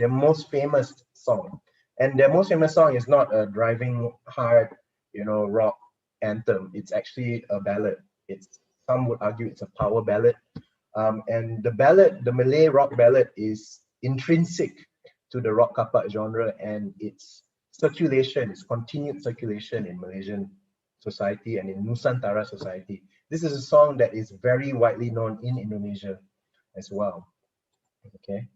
most famous song. And their most famous song is not a driving hard, you know, rock anthem. It's actually a ballad. Some would argue it's a power ballad. And the ballad, the Malay rock ballad, is intrinsic to the Rock Kapak genre and its circulation, its continued circulation in Malaysian society and in Nusantara society. This is a song that is very widely known in Indonesia as well. Okay.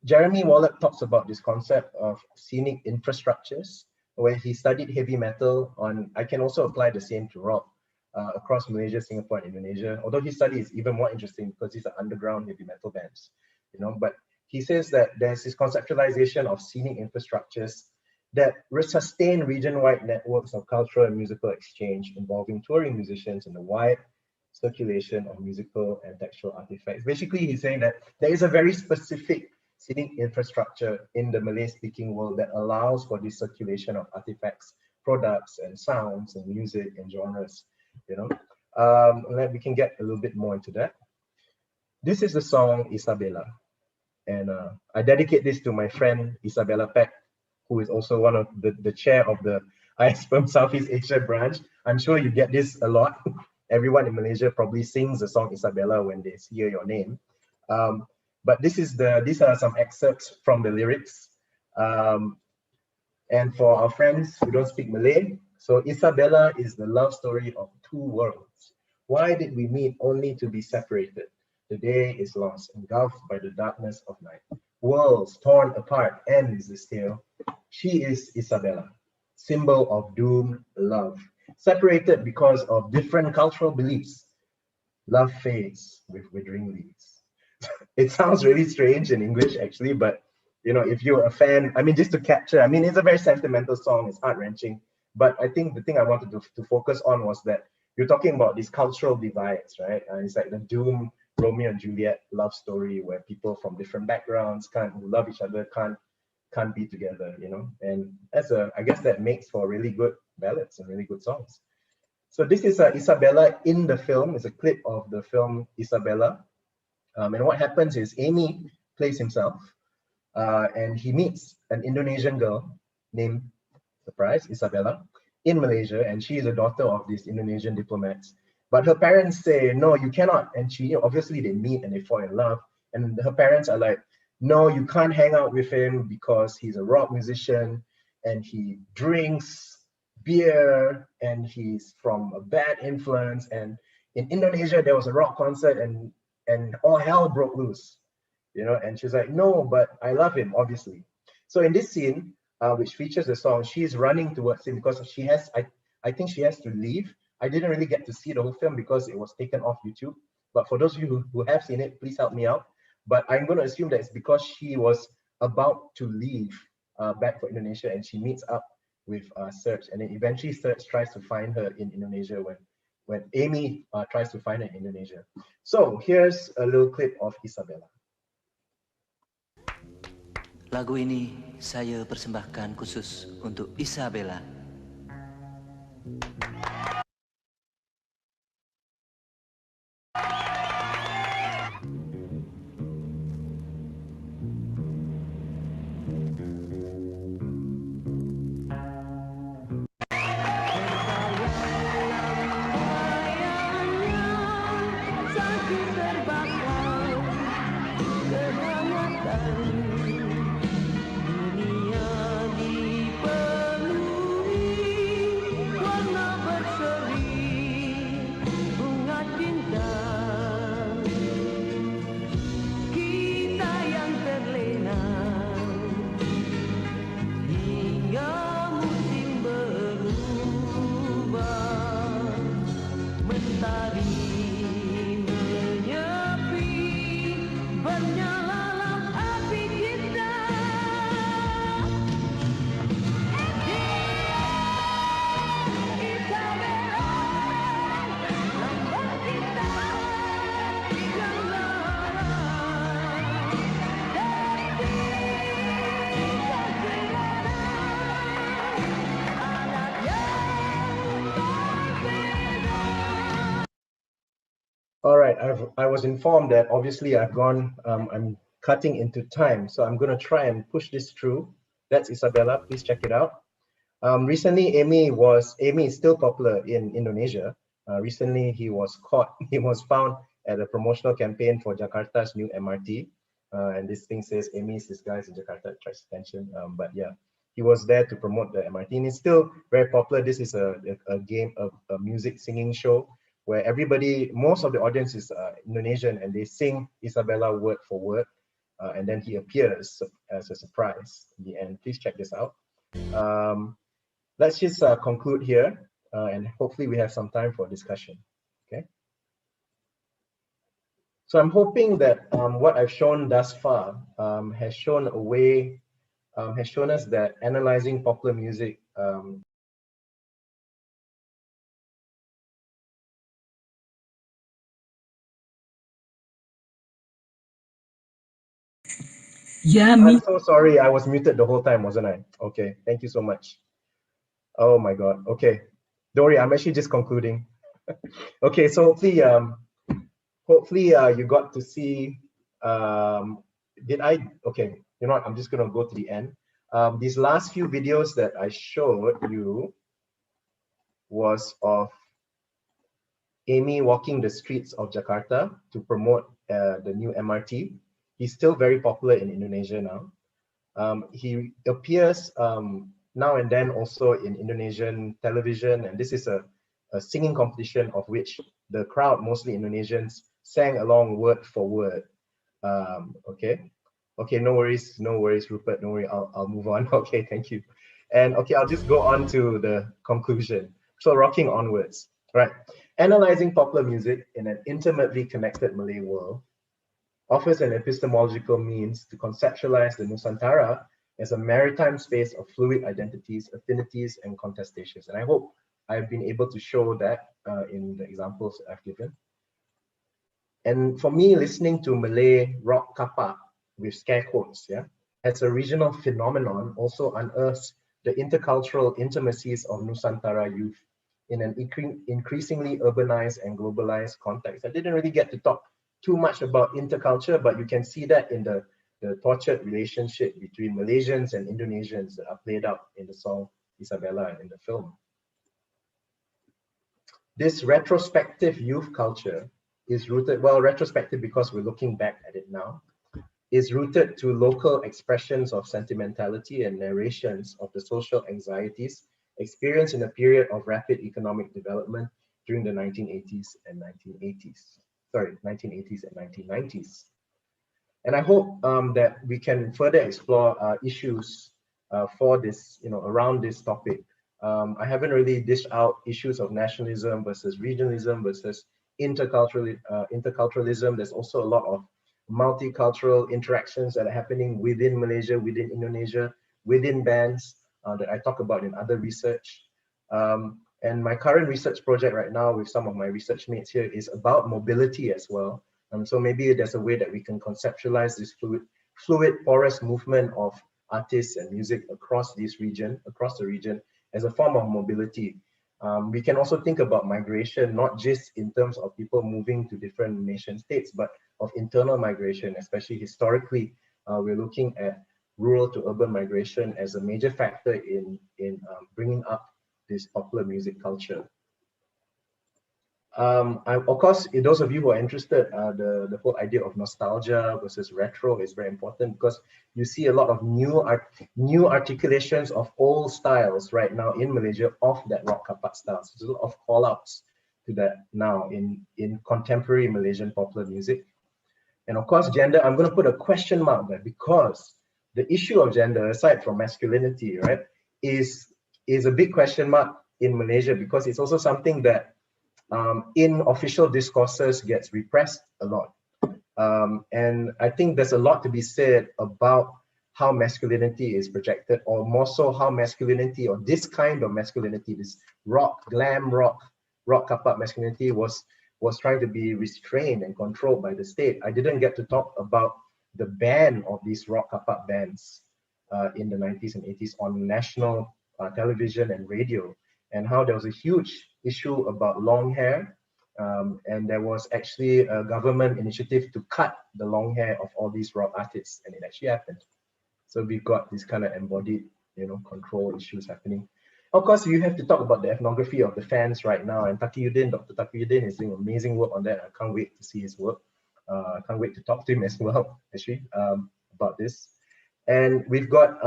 Jeremy Wallach talks about this concept of scenic infrastructures, where he studied heavy metal on, I can also apply the same to rock across Malaysia, Singapore, and Indonesia. Although his study is even more interesting because these are underground heavy metal bands, you know, but he says that there's this conceptualization of scenic infrastructures that sustain region-wide networks of cultural and musical exchange involving touring musicians and the wide circulation of musical and textual artifacts. Basically, he's saying that there is a very specific scenic infrastructure in the Malay-speaking world that allows for this circulation of artifacts, products, and sounds, and music, and genres, you know. We can get a little bit more into that. This is the song Isabella. And I dedicate this to my friend Isabella Peck, who is also one of the chair of the IASPM South East Asia branch. I'm sure you get this a lot. Everyone in Malaysia probably sings the song Isabella when they hear your name. But these are some excerpts from the lyrics. And for our friends who don't speak Malay, so Isabella is the love story of two worlds. Why did we meet only to be separated? The day is lost, engulfed by the darkness of night. Worlds torn apart, ends this tale. She is Isabella, symbol of doomed love. Separated because of different cultural beliefs. Love fades with withering leaves. It sounds really strange in English, actually, but you know, if you're a fan, I mean, just to capture, I mean, it's a very sentimental song, it's heart-wrenching, but I think the thing I wanted to focus on was that you're talking about these cultural divides, right? It's like the doomed Romeo and Juliet love story where people from different backgrounds who love each other can't be together, you know. And I guess that makes for really good ballads and really good songs. So this is Isabella in the film. It's a clip of the film Isabella. And what happens is Amy plays himself and he meets an Indonesian girl named surprise, Isabella, in Malaysia, and she is a daughter of these Indonesian diplomats. But her parents say, no, you cannot. And she, obviously they meet and they fall in love. And her parents are like, no, you can't hang out with him because he's a rock musician and he drinks beer and he's from a bad influence. And in Indonesia, there was a rock concert and all hell broke loose, you know? And she's like, no, but I love him, obviously. So in this scene, which features the song, she's running towards him because she has, I think she has to leave. I didn't really get to see the whole film because it was taken off YouTube. But for those of you who have seen it, please help me out. But I'm going to assume that it's because she was about to leave back for Indonesia, and she meets up with Serge, and then eventually Serge tries to find her in Indonesia when Amy tries to find her in Indonesia. So here's a little clip of Isabella. Lagu ini saya persembahkan khusus untuk Isabella. All right, I was informed that obviously I'm cutting into time, so I'm going to try and push this through. That's Isabella, please check it out. Recently, Amy is still popular in Indonesia. Recently, he was found at a promotional campaign for Jakarta's new MRT. And this thing says, Amy is disguised in Jakarta, tries attention. But yeah, he was there to promote the MRT, and it's still very popular. This is a music singing show where most of the audience is Indonesian, and they sing Isabella word for word, and then he appears as a surprise in the end. Please check this out. Let's just conclude here, and hopefully we have some time for discussion. Okay. So I'm hoping that what I've shown thus far has shown us that analyzing popular music Yeah, I'm so sorry, I was muted the whole time, wasn't I? Okay, thank you so much. Oh my God, okay. Don't worry, I'm actually just concluding. Okay, so hopefully you got to see, okay, you know what, I'm just gonna go to the end. These last few videos that I showed you was of Amy walking the streets of Jakarta to promote the new MRT. He's still very popular in Indonesia now. He appears now and then also in Indonesian television, and this is a singing competition of which the crowd, mostly Indonesians, sang along word for word. Okay, no worries, Rupert, don't worry, I'll move on. Okay, thank you. And okay, I'll just go on to the conclusion. So rocking onwards, right? Analyzing popular music in an intimately connected Malay world offers an epistemological means to conceptualize the Nusantara as a maritime space of fluid identities, affinities, and contestations. And I hope I've been able to show that in the examples I've given. And for me, listening to Malay rock kapak with scare quotes, yeah, as a regional phenomenon also unearths the intercultural intimacies of Nusantara youth in an increasingly urbanized and globalized context. I didn't really get to talk too much about interculture, but you can see that in the tortured relationship between Malaysians and Indonesians that are played out in the song Isabella in the film. This retrospective youth culture is rooted, well, retrospective because we're looking back at it now, is rooted to local expressions of sentimentality and narrations of the social anxieties experienced in a period of rapid economic development during the 1980s and 1990s. And I hope that we can further explore issues for this, around this topic. I haven't really dished out issues of nationalism versus regionalism versus interculturalism. There's also a lot of multicultural interactions that are happening within Malaysia, within Indonesia, within bands that I talk about in other research. And my current research project right now with some of my research mates here is about mobility as well. So maybe there's a way that we can conceptualize this fluid porous movement of artists and music across the region as a form of mobility. We can also think about migration, not just in terms of people moving to different nation states, but of internal migration, especially historically. We're looking at rural to urban migration as a major factor in bringing up this popular music culture. Of course, those of you who are interested, the whole idea of nostalgia versus retro is very important because you see a lot of new articulations of old styles right now in Malaysia of that Rock Kapak style. So there's a lot of call-outs to that now in contemporary Malaysian popular music. And of course, gender, I'm going to put a question mark there because the issue of gender, aside from masculinity, right, is a big question mark in Malaysia because it's also something that in official discourses gets repressed a lot. And I think there's a lot to be said about how masculinity is projected, or more so how masculinity, or this kind of masculinity, this glam rock kapak masculinity was trying to be restrained and controlled by the state. I didn't get to talk about the ban of these rock kapak bands in the 90s and 80s on national television and radio, and how there was a huge issue about long hair, and there was actually a government initiative to cut the long hair of all these rock artists, and it actually happened. So we got this kind of embodied, control issues happening. Of course, you have to talk about the ethnography of the fans right now, and Dr. Taqiyuddin is doing amazing work on that. I can't wait to see his work. I can't wait to talk to him as well, actually, about this. And we've got,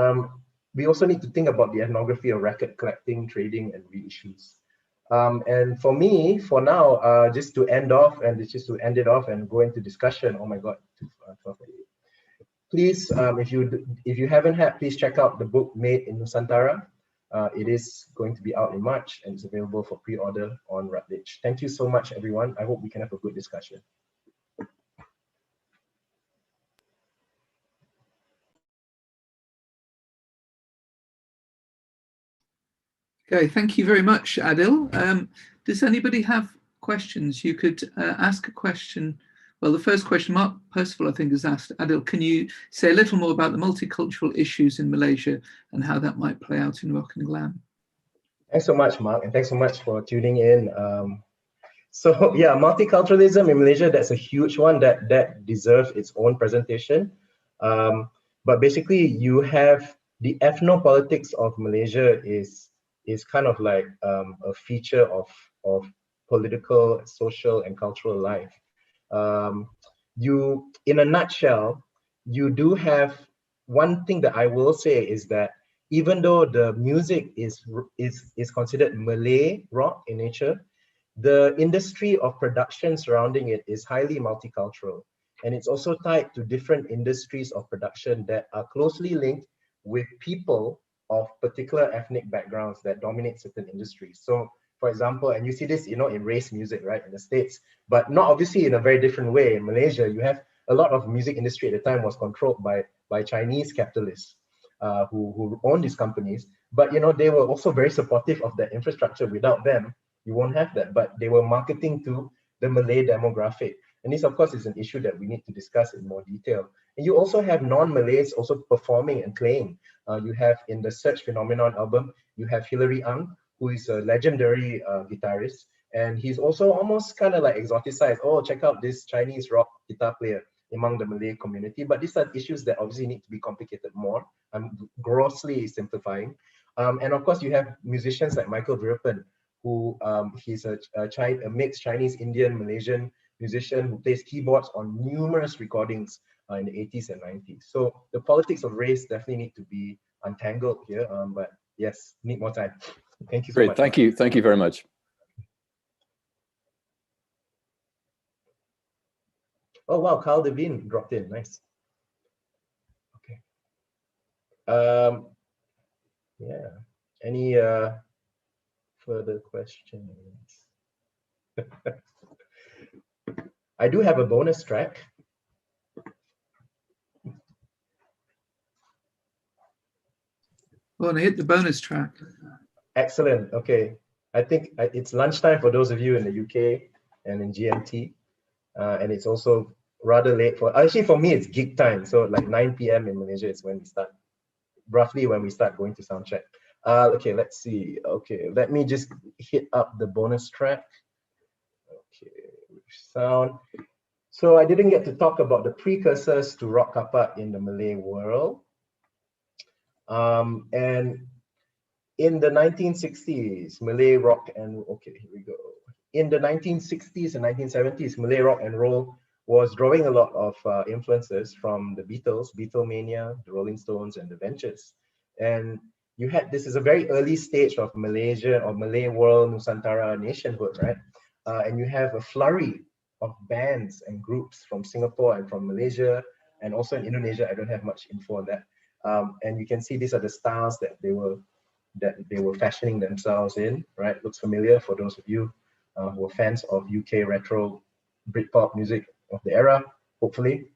we also need to think about the ethnography of record collecting, trading, and reissues. And for me, for now, just to end it off and go into discussion. Oh my God, please, if you haven't had, please check out the book Made in Nusantara. It is going to be out in March and it's available for pre-order on Routledge. Thank you so much, everyone. I hope we can have a good discussion. Okay, thank you very much, ADIL. Does anybody have questions? You could ask a question. Well, the first question, Mark Percival, I think, has asked, ADIL, can you say a little more about the multicultural issues in Malaysia and how that might play out in rock and glam? Thanks so much, Mark, and thanks so much for tuning in. So yeah, multiculturalism in Malaysia, that's a huge one that deserves its own presentation. But basically, you have the ethnopolitics of Malaysia is kind of like a feature of political, social, and cultural life. In a nutshell, you do have one thing that I will say is that even though the music is considered Malay rock in nature, the industry of production surrounding it is highly multicultural, and it's also tied to different industries of production that are closely linked with people of particular ethnic backgrounds that dominate certain industries. So, for example, and you see this, in race music, right, in the States, but not obviously in a very different way. In Malaysia, you have a lot of music industry at the time was controlled by Chinese capitalists who own these companies. But they were also very supportive of that infrastructure. Without them, you won't have that. But they were marketing to the Malay demographic. And this, of course, is an issue that we need to discuss in more detail. And you also have non-Malays also performing and playing. You have in the Search Phenomenon album, you have Hilary Ang, who is a legendary guitarist. And he's also almost kind of like exoticized. Oh, check out this Chinese rock guitar player among the Malay community. But these are issues that obviously need to be complicated more. I'm grossly simplifying. And of course, you have musicians like Michael Vrippen, who he's a mixed Chinese, Indian, Malaysian musician who plays keyboards on numerous recordings in the 80s and 90s. So the politics of race definitely need to be untangled here, but yes, need more time. Thank you so much. Thank you. Thank you very much. Oh wow, Carl Devine dropped in. Nice. Okay. Yeah. Any further questions? I do have a bonus track. Well, I hit the bonus track. Excellent. Okay. I think it's lunchtime for those of you in the UK and in GMT. And it's also rather late actually for me, it's gig time. So like 9 p.m. in Malaysia is when we start, roughly when we start going to sound check. Okay, let's see. Okay, let me just hit up the bonus track. Okay, sound. So I didn't get to talk about the precursors to Rock Kapak in the Malay world. And in the 1960s, Malay rock and, okay, here we go. In the 1960s and 1970s, Malay rock and roll was drawing a lot of influences from the Beatles, Beatlemania, the Rolling Stones, and the Ventures. And you had, this is a very early stage of Malaysia or Malay world Nusantara nationhood, right? And you have a flurry of bands and groups from Singapore and from Malaysia, and also in Indonesia. I don't have much info on that. And you can see these are the styles that they were fashioning themselves in, right? Looks familiar for those of you who are fans of UK retro Britpop music of the era, hopefully.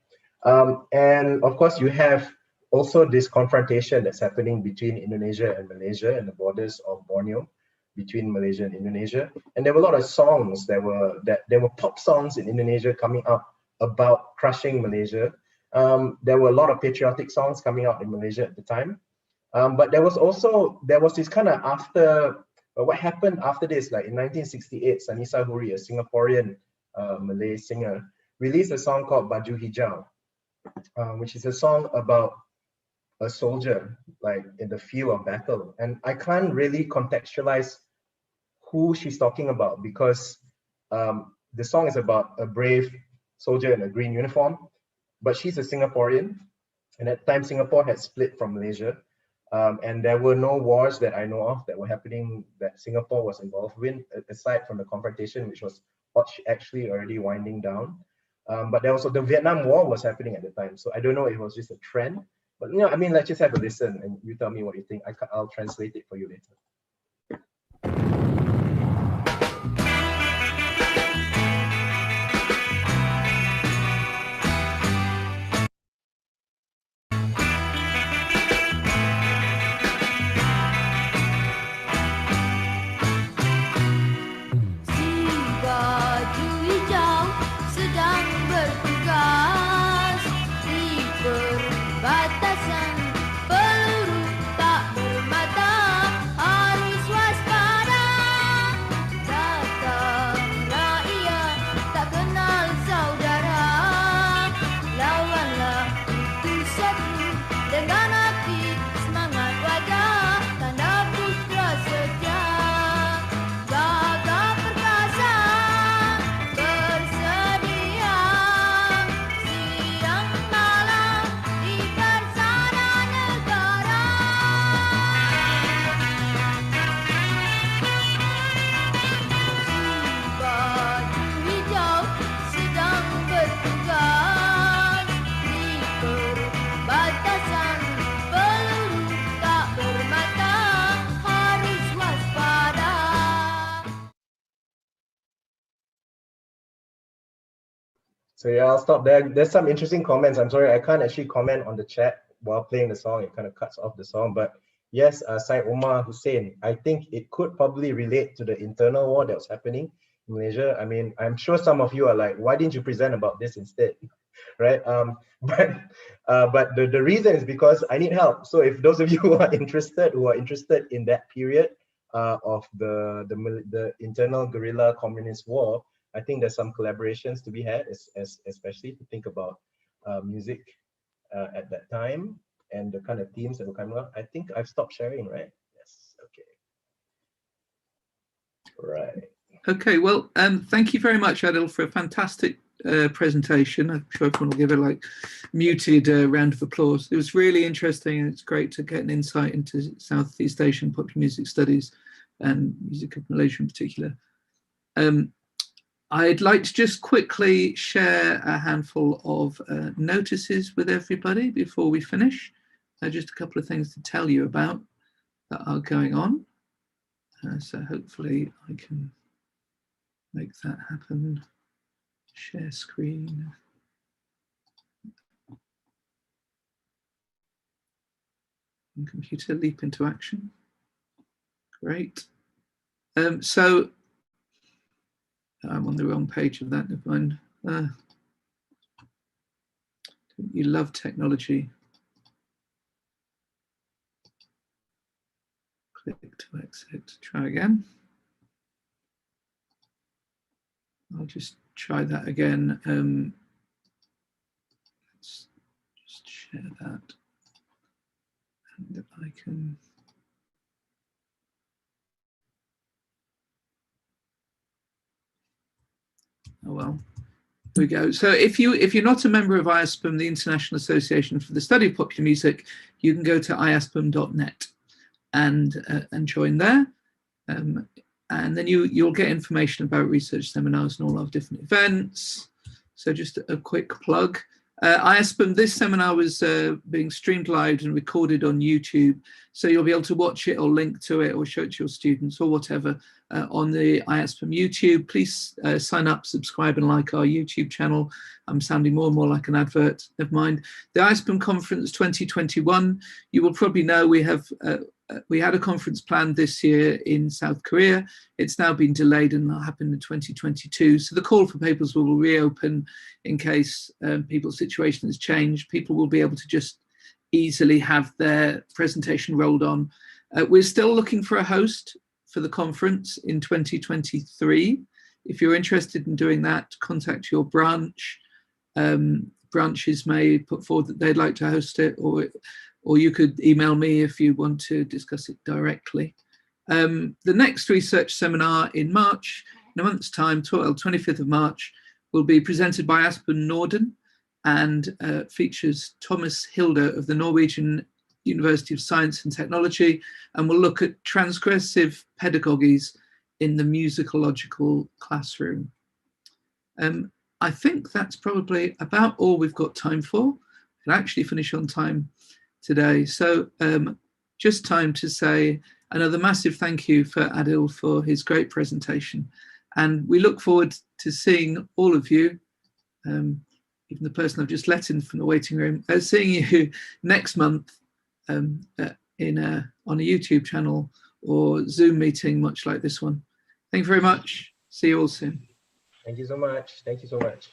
And of course, you have also this confrontation that's happening between Indonesia and Malaysia and the borders of Borneo, between Malaysia and Indonesia. And there were a lot of songs there were pop songs in Indonesia coming up about crushing Malaysia. There were a lot of patriotic songs coming out in Malaysia at the time. But there was this kind of what happened after this, like in 1968, Sanisa Huri, a Singaporean Malay singer, released a song called Baju Hijau, which is a song about a soldier, like in the field of battle. And I can't really contextualize who she's talking about, because the song is about a brave soldier in a green uniform, but she's a Singaporean. And at the time, Singapore had split from Malaysia. And there were no wars that I know of that were happening that Singapore was involved in, aside from the confrontation, which was actually already winding down. But there was the Vietnam War was happening at the time. So I don't know if it was just a trend, but you know, I mean, let's just have a listen and you tell me what you think. I'll translate it for you later. So yeah, I'll stop there. There's some interesting comments. I'm sorry, I can't actually comment on the chat while playing the song. It kind of cuts off the song. But yes, Syed Omar Hussein, I think it could probably relate to the internal war that was happening in Malaysia. I mean, I'm sure some of you are like, why didn't you present about this instead? Right? But the reason is because I need help. So if those of you who are interested in that period of the internal guerrilla communist war, I think there's some collaborations to be had, especially to think about music at that time and the kind of themes that were coming up. I think I've stopped sharing, right? Yes. Right. Okay, well, thank you very much, Adil, for a fantastic presentation. I'm sure everyone will give it like muted round of applause. It was really interesting, and it's great to get an insight into Southeast Asian popular music studies and music of Malaysia in particular. I'd like to just quickly share a handful of notices with everybody before we finish. Just a couple of things to tell you about that are going on. So hopefully I can make that happen. Share screen. And computer leap into action. Great. So I'm on the wrong page of that, never mind. You love technology. Click to exit, try again. I'll just try that again. Let's just share that. And I can. Oh well, here we go. So if you're not a member of IASPM, the International Association for the Study of Popular Music, you can go to iaspm.net and join there. And then you'll get information about research seminars and all our different events. So just a quick plug. IASPM, this seminar was being streamed live and recorded on YouTube. So you'll be able to watch it or link to it or show it to your students or whatever on the IASPM YouTube. Please sign up, subscribe and like our YouTube channel. I'm sounding more and more like an advert, never mind. The IASPM Conference 2021, you will probably know we had a conference planned this year in South Korea. It's now been delayed and will happen in 2022. So the call for papers will reopen in case people's situation has changed. People will be able to just easily have their presentation rolled on. We're still looking for a host for the conference in 2023. If you're interested in doing that, contact your branch. Branches may put forward that they'd like to host it, or you could email me if you want to discuss it directly. The next research seminar in March, in a month's time, 25th of March, will be presented by Aspen Norden and features Thomas Hilde of the Norwegian University of Science and Technology, and will look at transgressive pedagogies in the musicological classroom. I think that's probably about all we've got time for. We can actually finish on time today. So just time to say another massive thank you for Adil for his great presentation. And we look forward to seeing all of you, even the person I've just let in from the waiting room, seeing you next month on a YouTube channel or Zoom meeting, much like this one. Thank you very much. See you all soon. Thank you so much. Thank you so much.